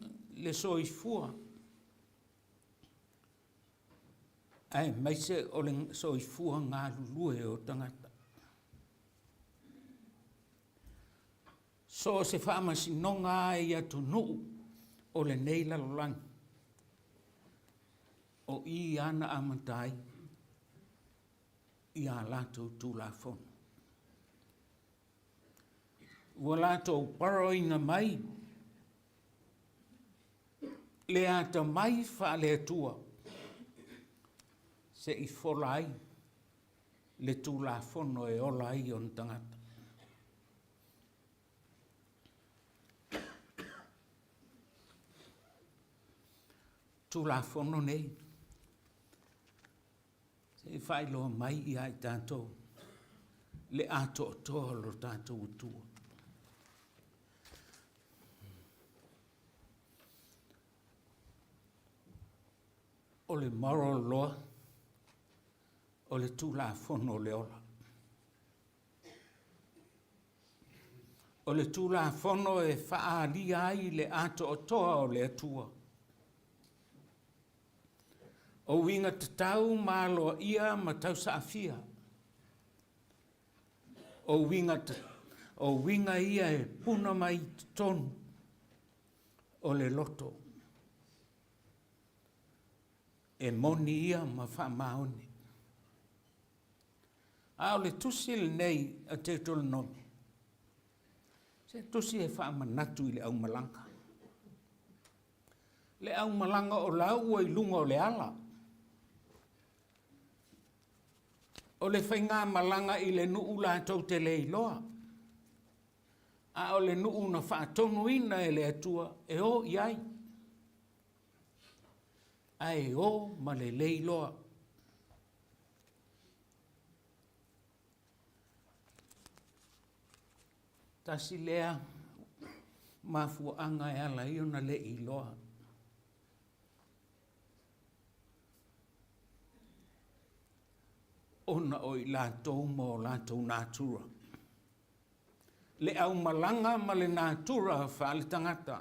le soifua. Ai, mai se o le soifua ngā lulue o tangata. So se whaamasinonga ai atu nuu o le nei lalolang. O i ana amatai i a lātou tūla whono. Ua lātou paroina mai le ata mai wha le atua. Se i wholai le tūla whono e ola i on tangata. Tūla whono nei. Se i whailoa mai i ai tātou. Le ato o toa lo tātou utua. O le moral law. O le tūla whono le ola. O le tūla whono e whaalia ai le ato o toa o le atua. O winga te tau māloa ia ma tau saafia. O winga ia e puna mai tonu o le loto. E moni ia ma whamaone. A o le tusil nei a te tolu nome. Se tusi e wha manatu i le au malanga. Le au malanga o lau i lunga o le ala. O le whainga malanga i le nuu lātou te leiloa. A o le nuu na wha tonu ina e le atua e o iai. A e o ma le leiloa. Tasi lea mafuanga e ala i ona le iloa. Ona o i lātou mo lātou nātura. Le au malanga ma le nātura whaale tangata.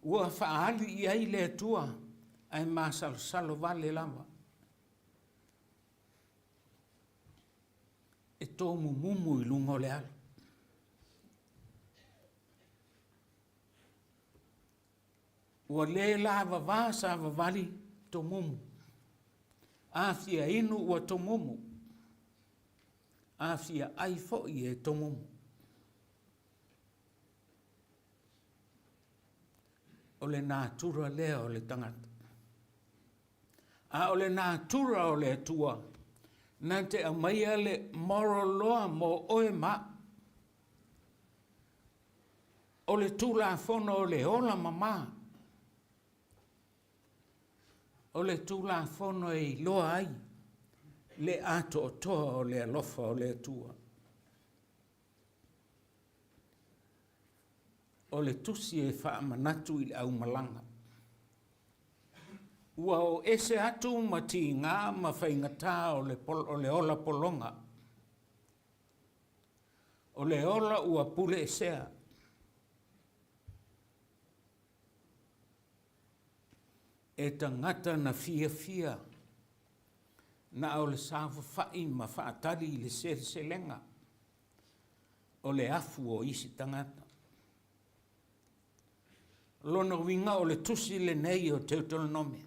Ua whaali i ai le tua ai māsalo vale lava. E tō mumu i lungo le ala. Ua le lava vāsa vavali tō mumu. Afia inu ua tō mumu. Afia ai fo'i e tō mumu. O le nātura lea o le tangata. A o le nātura o le tua. Nā te amaia le moroloa mo oe ma. O le tūla fono o le ola mama. O le tūla fono e loa ai. Le ato o toa o le alofa o le tua. O le tusi e wha manatu i au malanga. Ua o ese atu mati ngā ma whaingata o le ola polonga. O le ola ua pule esea. E tangata na fia. Na o le sawa whai ma whaatari i le selenga. O le afu o isi tangata. Lona winga o le tusi le nei o teutolo nome.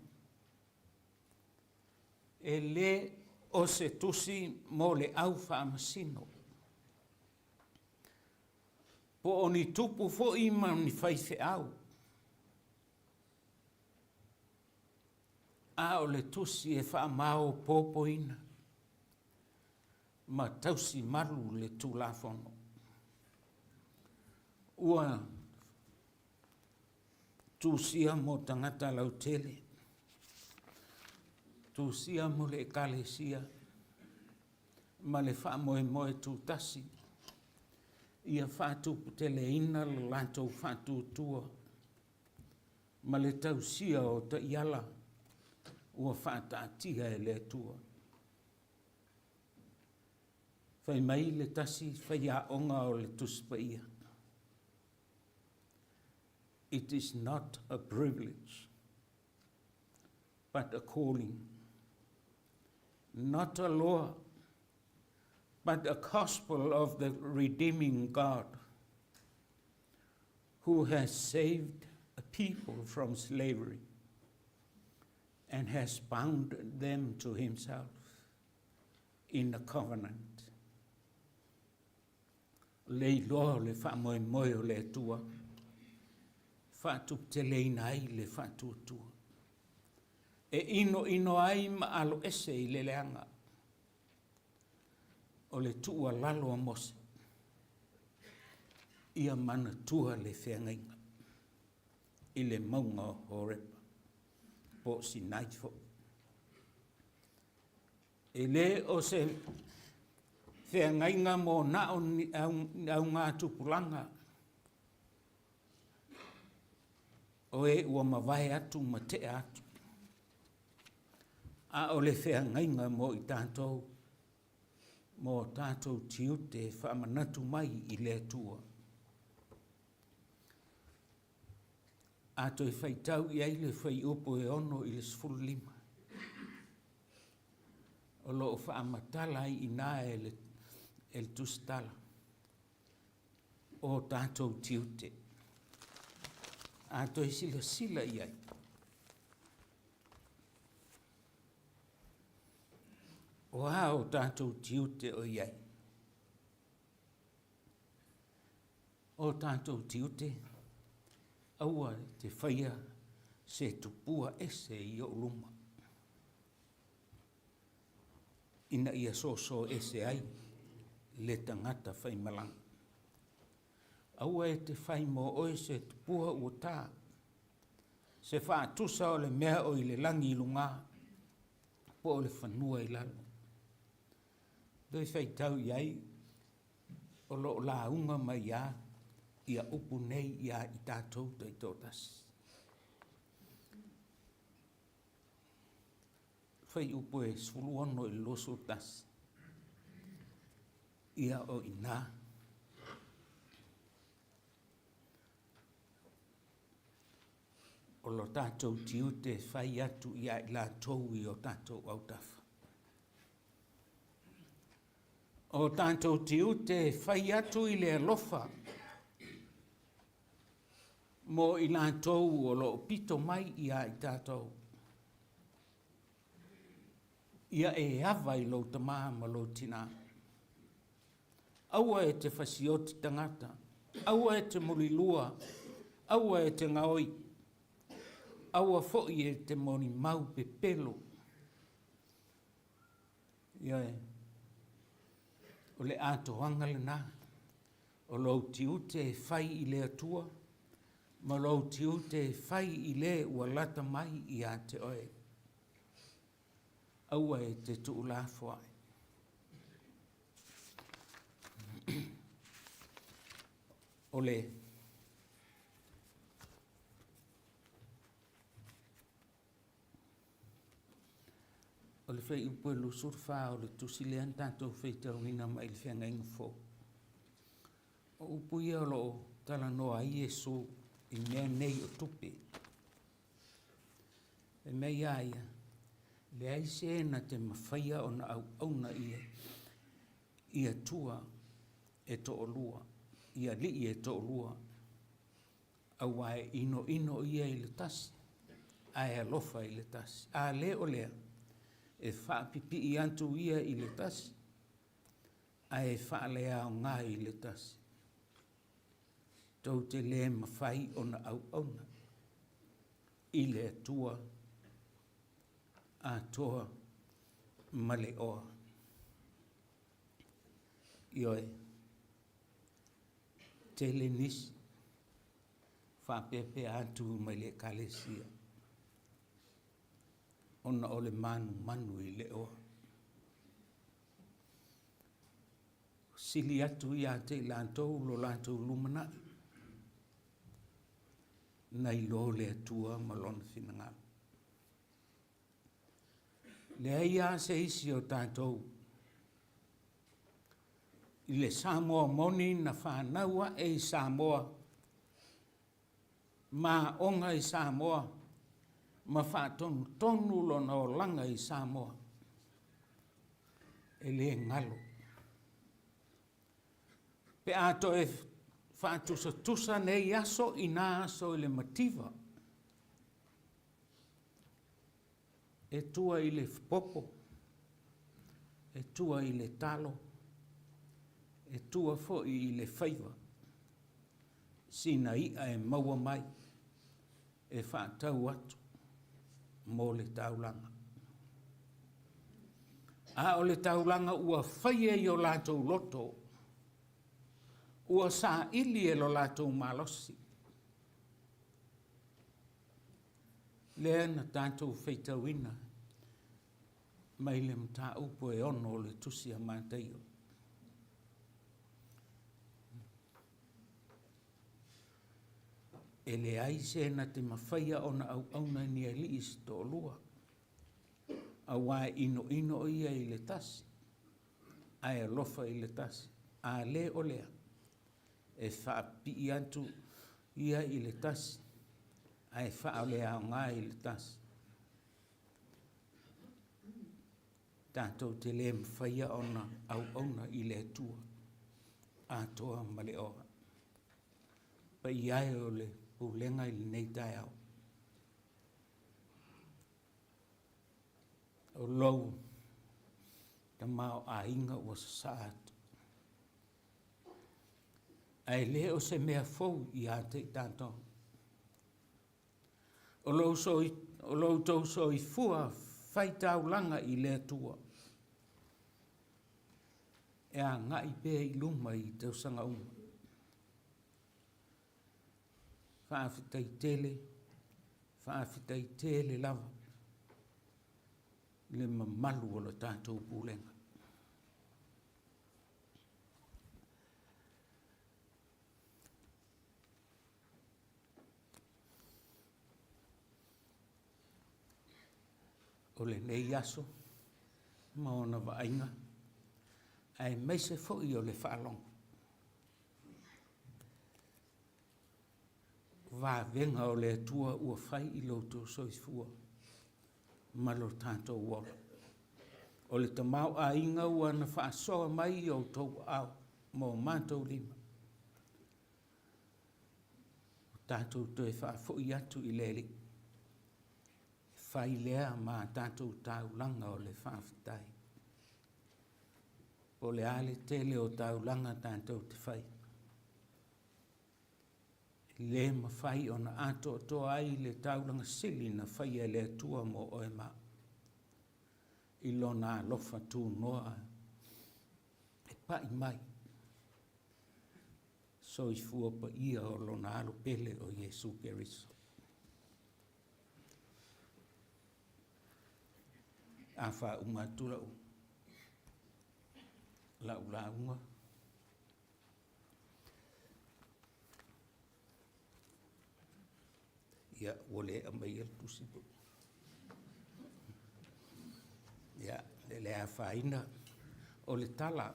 E le o se tusi mo le au whaamasino. Po o ni tupu fo ima ni whaife au. A o le tusi e whaamao pōpoina. Ma tausi maru le tūlafono. Ua tūsia mo tangata lautele. Tūsia mo le ekalesia. Ma le whaamoe tūtasi. Ia whaatuputele ina le lantou whaatutua. Ma le tausia o ta iala. Ua whaataatia e le tua. Whai mai le tasi whai a onga o le tuspaia. It is not a privilege, but a calling. Not a law, but a gospel of the redeeming God who has saved a people from slavery and has bound them to himself in a covenant. Le loa le whamoe o le tua. Whātup te leina ai le whātutua. E ino ai ma alo ese i le leanga. O le tua lalo a mose. Ia mana tua le whengainga. I le maunga o repa. Po si naifo. E le o se whengainga mo na au ngā tupulanga. O e ua mawai atu ma te atu. A o le whengainga mo i tātou. Mo tātou tiute whamanatu mai i le tua. A toi whaitau i aile whai upo e ono i le sfulu lima. O lo whaamatala i nā e le tustala. O tātou tiute. A toi sila i ai. O a o tātou tiute o iai. O tātou tiute, aua te whaia se tupua ese i o luma. Ina ia so ese ai, le tangata whai malang. Aua e te whai mo oe se tupua ua tā. Se whaatusa o le mea o i le langi i lunga, po o le whanua i lalo. Doi whai tau iai, o lo la unga mai ia upu nei ia i tātou tei tōtasi. Whai upu e suluono i loso tasi. Ia o ina. O lo tātou tiu te whai atu ia i la tau i o tātou au tafa. O tātou tiu te whai atu i le alofa. Mo i la tau o lo pito mai ia i tātou. Ia e awa i lo tamā ma lo tina. Aua e te whasioti tangata. Aua e te mulilua. Aua e te ngaoi. Aua fo'i e te moni mau pe pelo. Ia e. O le ato hanga le nā. O lo tiu te whai i le atua. Ma lo tiu te whai i le ua lata mai i a te oe. Aua e te tuula fuai. Ole. O le whai upo e lo surfa o le tusilean tātou whai tauina mai le whianga inga fō. O upo ia lo tala noa i e so i mea nei o tupe. E mei aia. Le aise na te mawhaia o na au auna ia tua e to o lua, ia li e to o lua, au ai ino ia i le tasi, ai alofa i le tasi, a le o lea, e wha pipi i antu ia i le tasi, ai wha lea o ngā i le tasi. Tau te le mawhai o na au auna, i le tua, a toa male oa. Ioi, tele nisi, whapepe atu mai le kalesia. Ona ole manu i le oa. Sili atu ia te lantou lo lantou lumana. Nai lo le atua malona finangalo. Le ia se isi o tātou. I le Samoa moni na whānaua e Samoa. Ma onga i Samoa. Ma whātonu lona o langa i Samoa. E le ngalo. Pe ato e whātusa nei aso i nā aso i le mativa. E tua i le popo, e tua i le talo, e tua fo'i i le whaiva. Sina ia e maua mai, e whātau atu, mō le taulanga. A o le taulanga ua whaia i o lātou loto, ua sa ili e lo lātou malosi. Lea na tātou whaitauina, mai le mta upo e ono le tusi a mātaio. E le aise na te mawhaia o na au auna ni a li isi tō lua. A wai ino ia i le tasi. Ai a lofa i le tasi. A le o lea. E whaapi i antu ia i le tasi. Ai wha le au ngā i le tasi. Tātou te le mwhaia ona au ona i le tua. A toa ma le oa. Pa i ai o le Pulega i le nei tai au. O lou. Ta mao a inga o saatu. Ai le o se mea fou i a te tātou. O lou tau so i fua whai taulanga i le tua. E a ngai pē i luma i tau sanga uma. Whaafitai tele lava. Le mamalu o le tātou Pulega. o le nei aso, ma ona vaainga, ai meise fo'i o le whaalonga. Vā venga o le atua ua whai I Lotu soifua, ma lo tātou wala. O le tamau a inga ua na whaasoa mai o tau au, mō mātou lima. O tātou toi whaafoi atu I leli. Whai lea mā tātou taulanga o le whaafitai. O le ale tele o taulanga tātou te whai. Le mawhai o na ato toa ai le taulanga sili na whai e le atua mo oe mā. I lona lofa tū noa e pai mai. So I fua pa ia o lona alo pele o Jesu Keriso. A wha unga tula u. La unga. Ia, wole a mai al tusipo. Ia, le a whaina o le tala.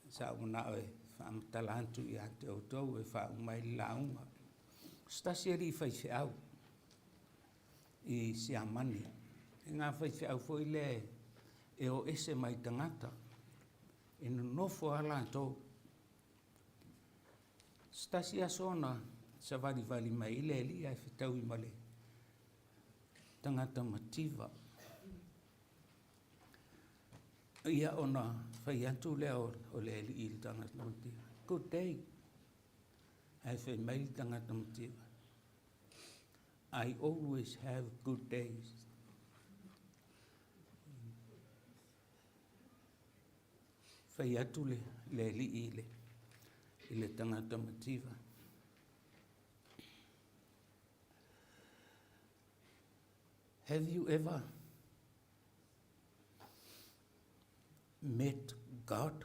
Sa una oe whaamtala antu I ate o tau e whaumai launga. Stasi eri whaife au I siamani. E ngā whaife au fo I le e o ese mai tangata. E no nofo ala tau. Stasi asona sa vali mai I le li ai whetau I male. Tangata mativa. Ia ona whai atu leo o le li I tangata mativa. Good day. Ai whai mai tangata mativa. I always have good days. Whai atu le li I le tangata mativa. Have you ever met God?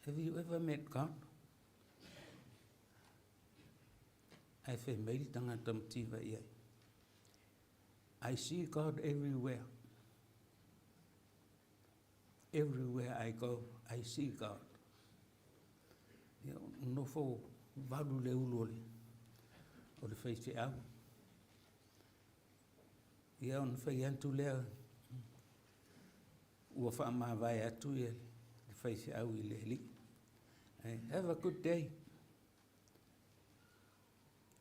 Have you ever met God? Ai whai mai tangata mativa iai. I see God everywhere. Everywhere I go, I see God. No fo valu le ulole. O le whai au. Ia on whai antu lea. Ua wha maa vai atu ia le whai au I le li. Have a good day.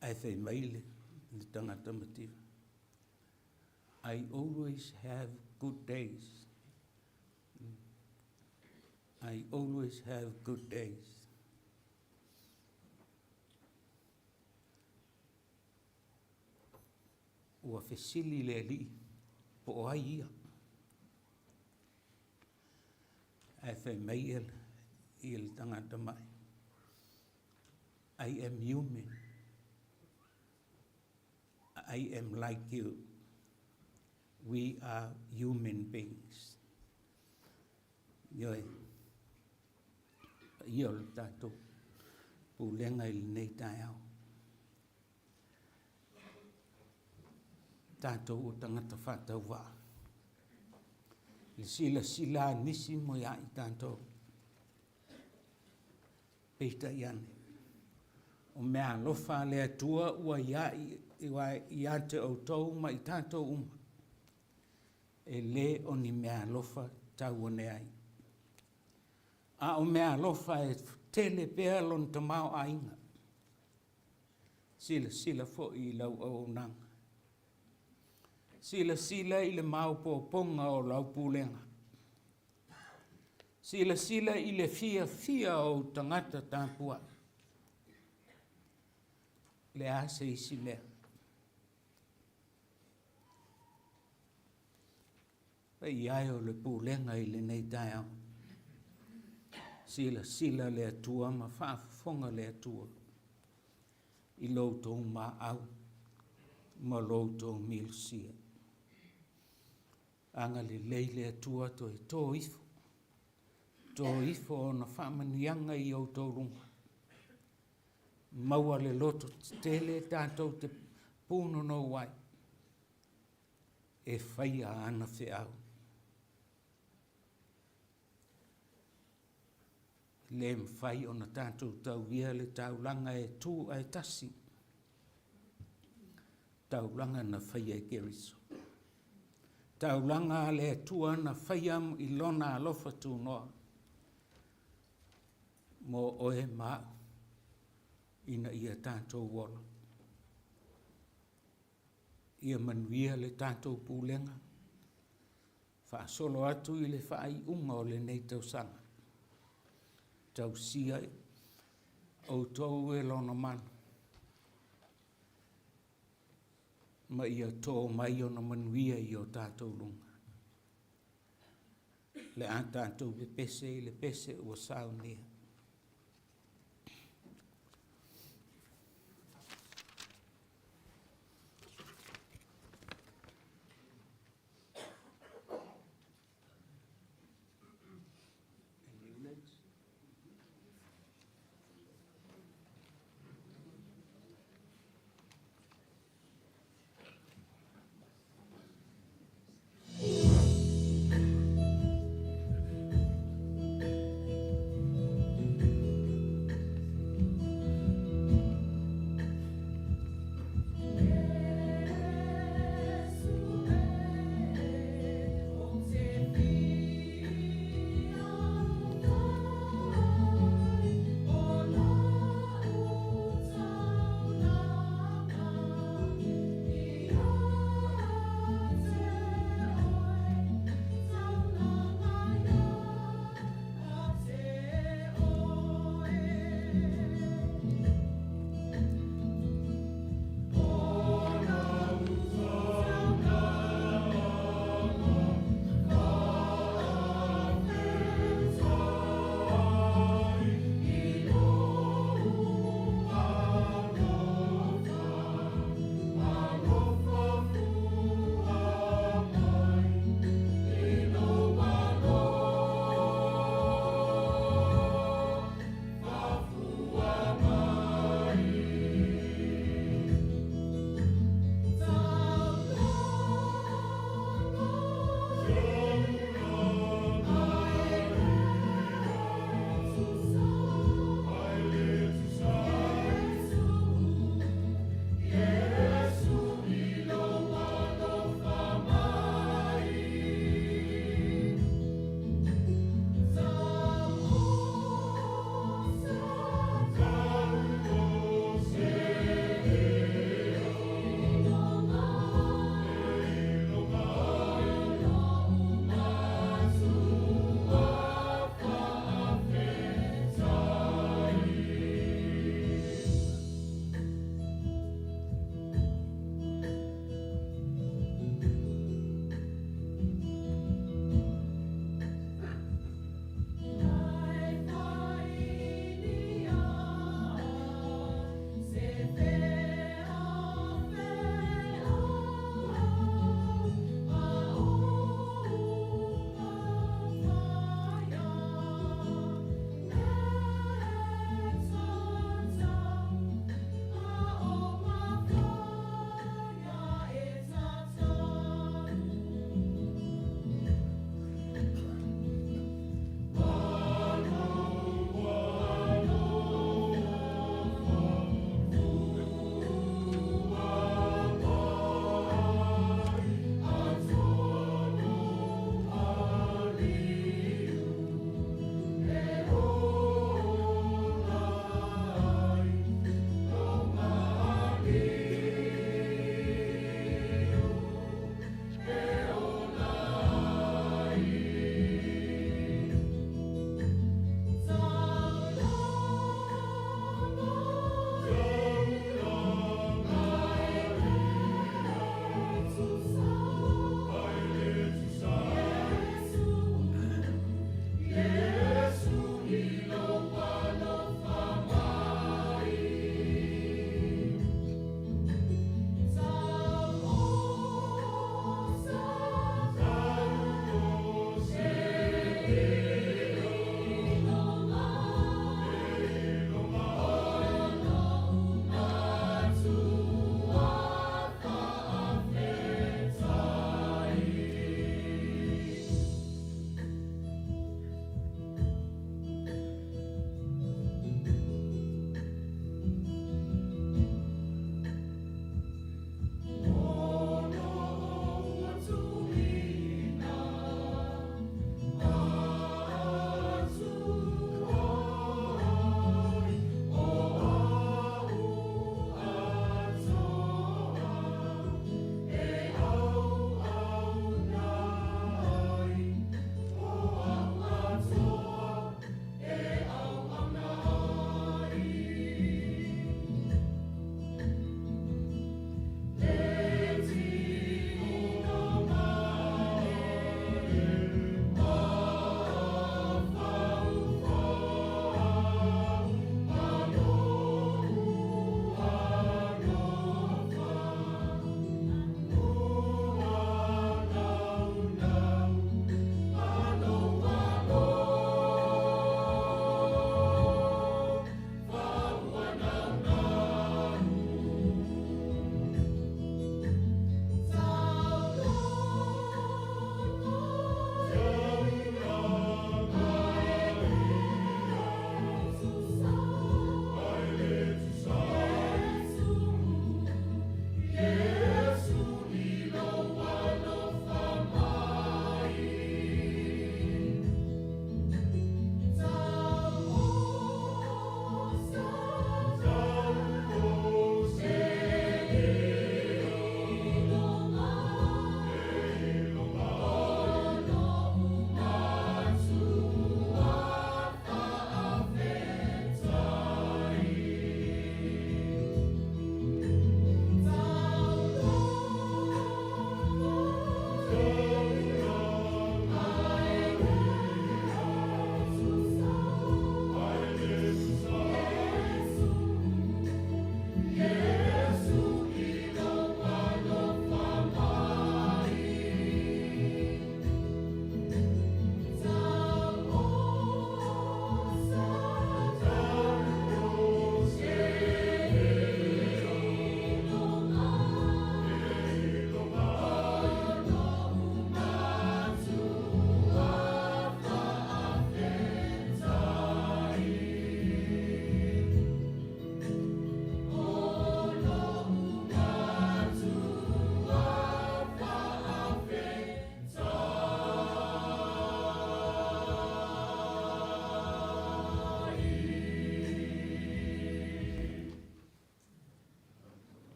Ai whai mai le tangata mativa. I always have good days. I always have good days. Ua whesili le li po o ai ia. Ai whai mai I le tangata mai. I am human. I am like you. We are human beings. Ioi. Ia o le tātou. Pulega I le nei tai au. Tātou o tangata whātau wā. Le sila nisi mo ia I tātou. Peita iane. O mea lofa le atua ua ia te o tau ma I tātou uma. E le o ni mea lofa tau ane ai. A o mea lofa e tele pea lon tamau a inga. Sila fo I lau au nanga. Sila I le mau ponga o lau Pulega. Sila I le fia o tangata tāpua. Le ase I silea. Pai ai o le Pulega I le nei tai au. Sila le atua ma whaafonga le atua. I Lotu ma au. Ma Lotu milsia. Anga le leile atua to e tō ifo. Tō ifo o na whamanianga I o tō runga. Maua le loto tele tātou te pūno no wai. e whaia ana whiau. Le mwhai o na tātou tauia le taulanga e tū ai tasi. Taulanga na whaia e Keriso. Taulanga le tua na whaia I lona alofa tū noa. Mo oe maa ina ia tātou wola. Ia manuia le tātou Pulega. Whaasolo atu I le whaai unga o le nei tau sanga. Tau sia o tau e lona mana. Ma ia tō mai o na manuia I o tātou lunga. Le a tātou le pese ua Sauniga.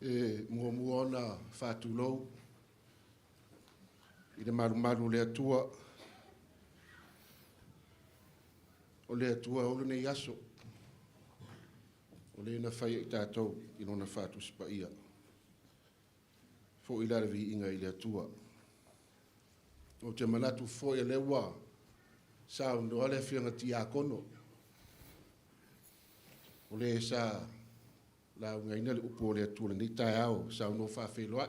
mua ona whātulou i le maru le atua o le atua o le nei aso o le na whai i tātou i lona whātu sipa ia fo i laravi inga i le atua o te manatu fo i lewa sa no ale whianga ti a kono o le sa la ngaina le upo le atua ni tai au sa no fa whelua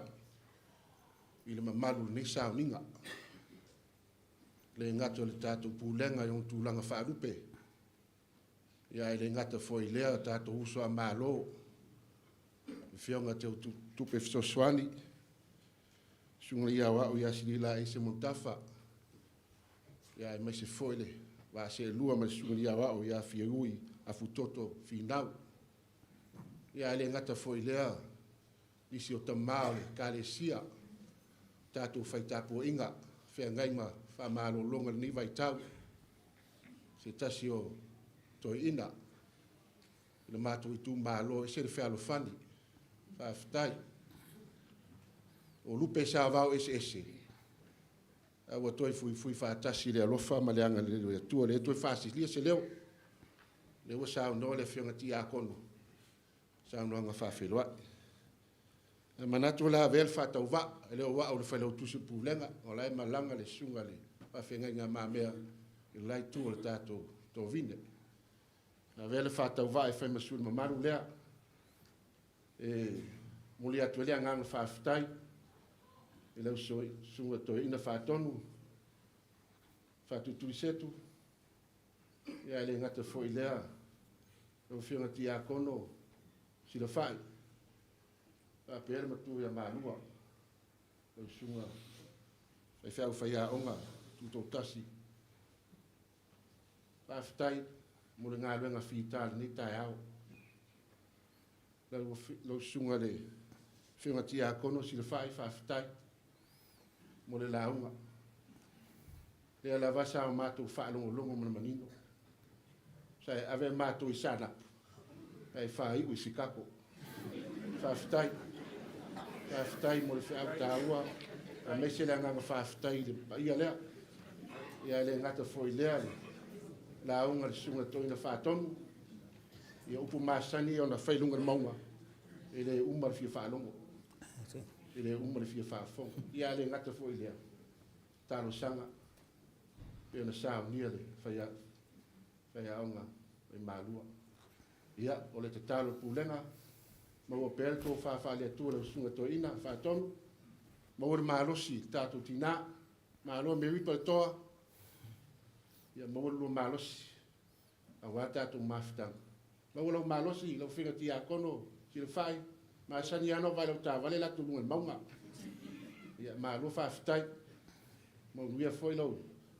i le mamalu ni Sauniga le ngata le tātou Pulega i tūlanga whaarupe ia le ngata foi lea tātou uso a malo i whionga te tupe fisoswani sunga ia wau ia sirila i se montafa ia mai se foi le wa se lua ma sunga ia wau ia fiui a futoto finau ia le ngata foi lea isi o tamau kalesia tātou whaitapo inga whea ngaima wha malo longa ni vai tau se tasi o toi ina le mātou i tū malo e se le whea lo whani whaafitai o lupe sa vau ese awa toi fui whaatasi le alofa ma le anga le tua le toi whaasi lia se leo le wa sao no le whionga ti a kono sao no anga whawhelua e manatu la vel whatau wa e leo wa o le whalau tusi Pulega o lai malanga le sunga le whawhenga ngā mamea i lai tu o le tātou tō vine na vel whatau wa e whaimasu le mamaru lea muli atu lea nganga whaafitai e leo sunga to ina whaatonu whaatutui setu ia le ngata fo i lea o whionga ti a kono sila whai a pere matu ia manua o sunga e whiau whaia onga tuto tasi whaafitai mo le ngā luenga whitali ni tai au lau sunga le whionga ti a kono sila whai whaafitai mo le launga le ala vasa o mātou whaalongolongo mo le manino sa e ave mātou i sānapu e whai ui sikako whaafitai mo le whiau tāua a mese le nganga whaafitai le ia lea ia le ngata foi lea launga le sunga toina whaatonu ia upu māsani o na whailunga le maunga e le umar fia whaalongo ele umar fia whaafong ia le ngata foi lea talo sanga e na Saunia le whaia aunga e malua ia o le te talo Pulega ma ua pere tō whaafale atua le sunga to ina whaatonu ma ua le malosi tātou tina maloa me ripa le toa ia ma ua lua malosi a wā tātou mafitanga ma ua lau malosi lau whinga ti a kono si le whai ma sani ano vai lau tā vale la tu lunga maunga ia ma lua whaafitai ma unuia foi lau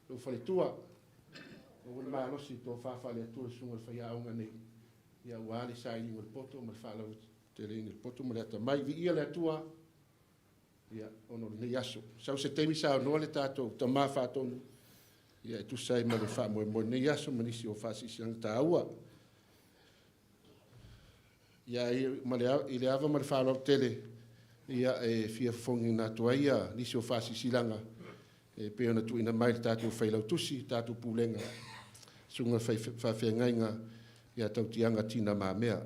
whale tua ma ua le malosi tō whaafale atua le sunga le whaia aunga nei ia ua ale sa ili ngol poto ma le whaalau te le ngol poto ma le ata mai vi ia le atua ia ono le nei aso sau se temi sa no le tātou ta ma whaatonu ia e tu sai ma le wha mo nei aso ma nisi o whaasisi ang tā ua ia i le ava ma le whaalau tele ia e fia fongi nā tua ia nisi o whaasisi langa e peo na tu ina mai le tātou whailau tusi tātou Pulega sunga whawhengainga ia tautianga tina mamea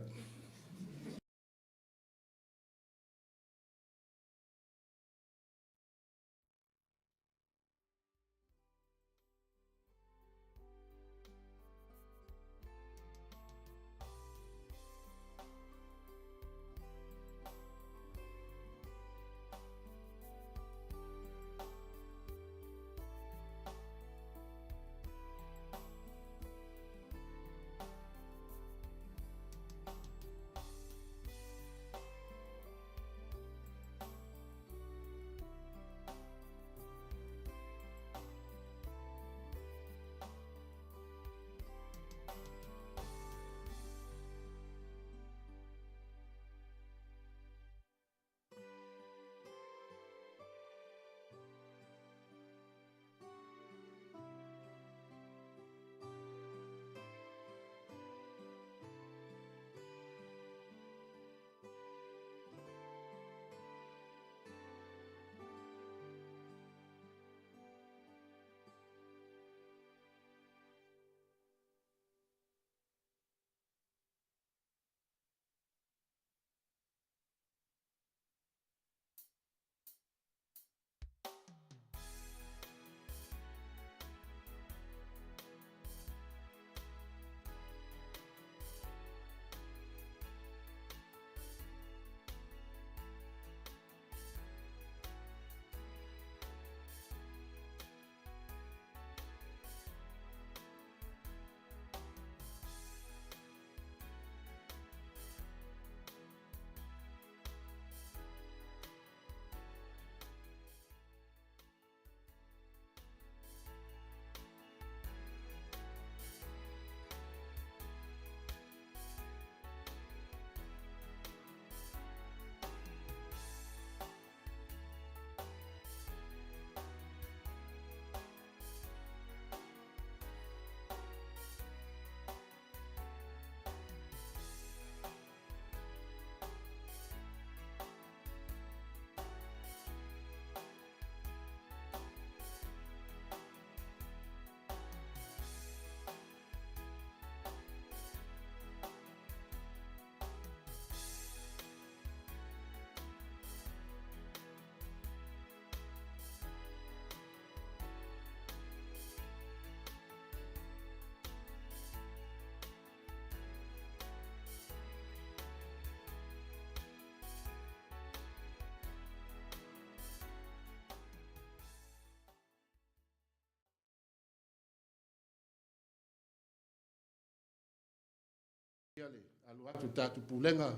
lea le alu atu tātu Pulega,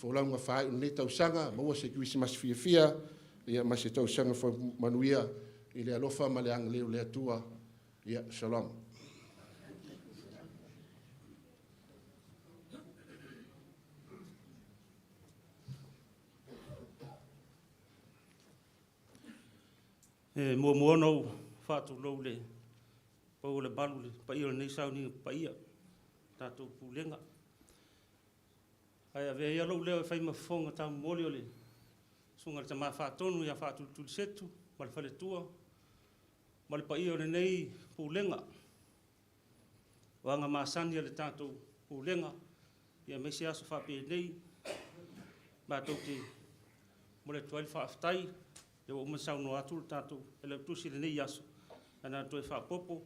whaulaunga whae unei tausanga, maua se kuisi mas fia, ia mas se tausanga manuia, i le alofa ma le anga leo le atua, ia shalom. Mua no whātu lau le pau le balu le paia nei Sauniga paia tātou Pulega. Ai ave ia lau leo e whai mawhonga tā moli o le sunga le tamā whātonu ia whātu tuli setu, ma le whale tua, ma le paia o le nei Pulega. Wanga māsani le tātou Pulega, ia mesi aso whape nei, mātou te mo le tuaili whaaftai, le o masau no atu tātou, e lau tusi le nei aso, ana toi whaapopo,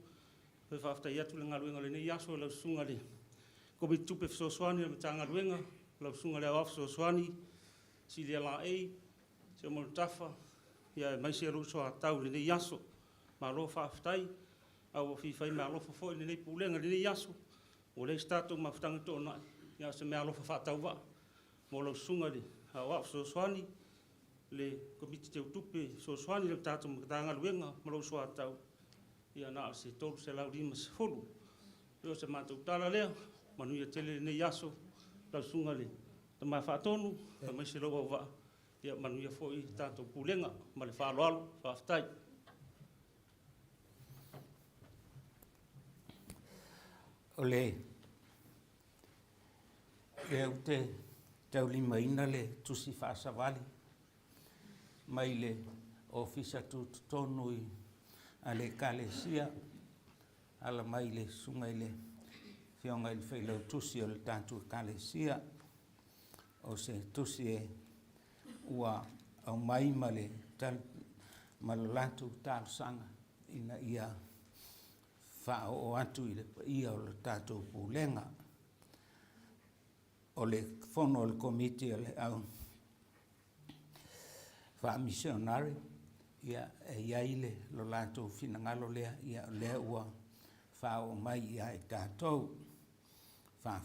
toi whaaftai atu le ngaluenga le nei aso, lau sunga le komi tupe fsoswani le matanga luenga, lau sunga le awaf fsoswani, si le ala ei, se o tafa, ia mai se ruso a tau le nei aso, ma lo whaaftai, au o whiwhai me alofa fo le nei Pulega le nei aso, o le stato ma whtanga tōna, ia se me alofa whaatau wa, mo lau sunga le awaf fsoswani, le komiti te utupe fsoswani le tātou makatanga luenga, ma lau soa tau, ia na se tolu se lau rima se folu, io se mātou tala lea, manu ia tele nei aso, lau sunga le, ta mai whaatonu, ta mai se lau au wa, ia manu ia fo i tātou Pulega, ma le whaaloalo, whaaftai. O le au te tau lima ina le tusi whaasawali, mai le ofisa tonu i a le kalesia, ala mai le sunga i le fionga i le whailau tusi o le tātua kalesia, o se tusi e ua au mai ma le malalatu tālusanga ina ia wha o atu i le ia o le tātua Pulega, o le fono o le komiti o le au wha misionari, ia e iaile lo lātou finangalo lea, ia lea ua wha o mai ia e tātou, wha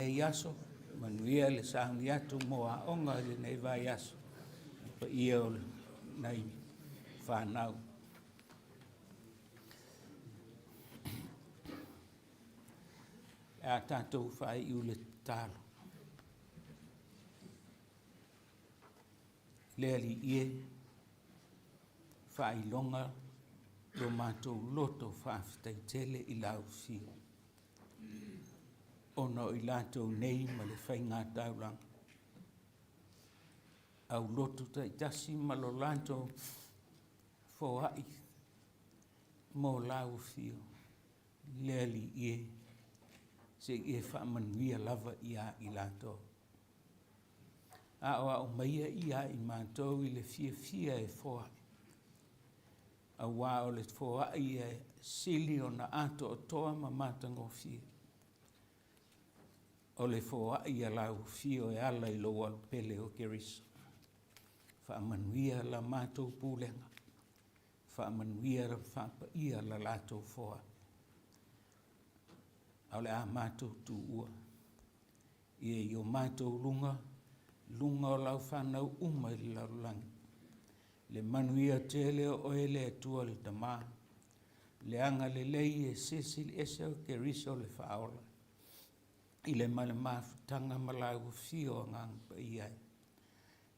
Yaso, manuia le sauni atu mo a onga le nei vai yaso. Pa ia o nei whanau. A tātou whai iu le tālo. Lea li ie, whai longa, lo mātou loto whawhitai tele i lau whio. Ono i lātou nei ma le whai ngā taurang. Au loto tai tasi ma lo lātou whoai mō lau whio. Lea li ie, se e whaamanuia lava ia i lātou. A o maia ia i mātou i le fia e whoai. A wā o le whoai e sili o na ato o toa ma mātango fia. O le whoai a lau fio e ala i loa pele o Keriso. Whaamanuia la mātou Pulega. Whaamanuia la whaapaia la lātou whoai. Au le a mātou tu ua. Ia i o mātou lunga o lau whanau uma i lau langi. Le manuia tele o ele atua le tamā. Le anga le lei e sesil ese o Keriso le whaola. I le male mafutanga malau fio ngang pa iai.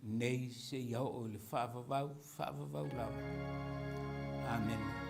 Nei se iau o le whaavavau lau. Amen.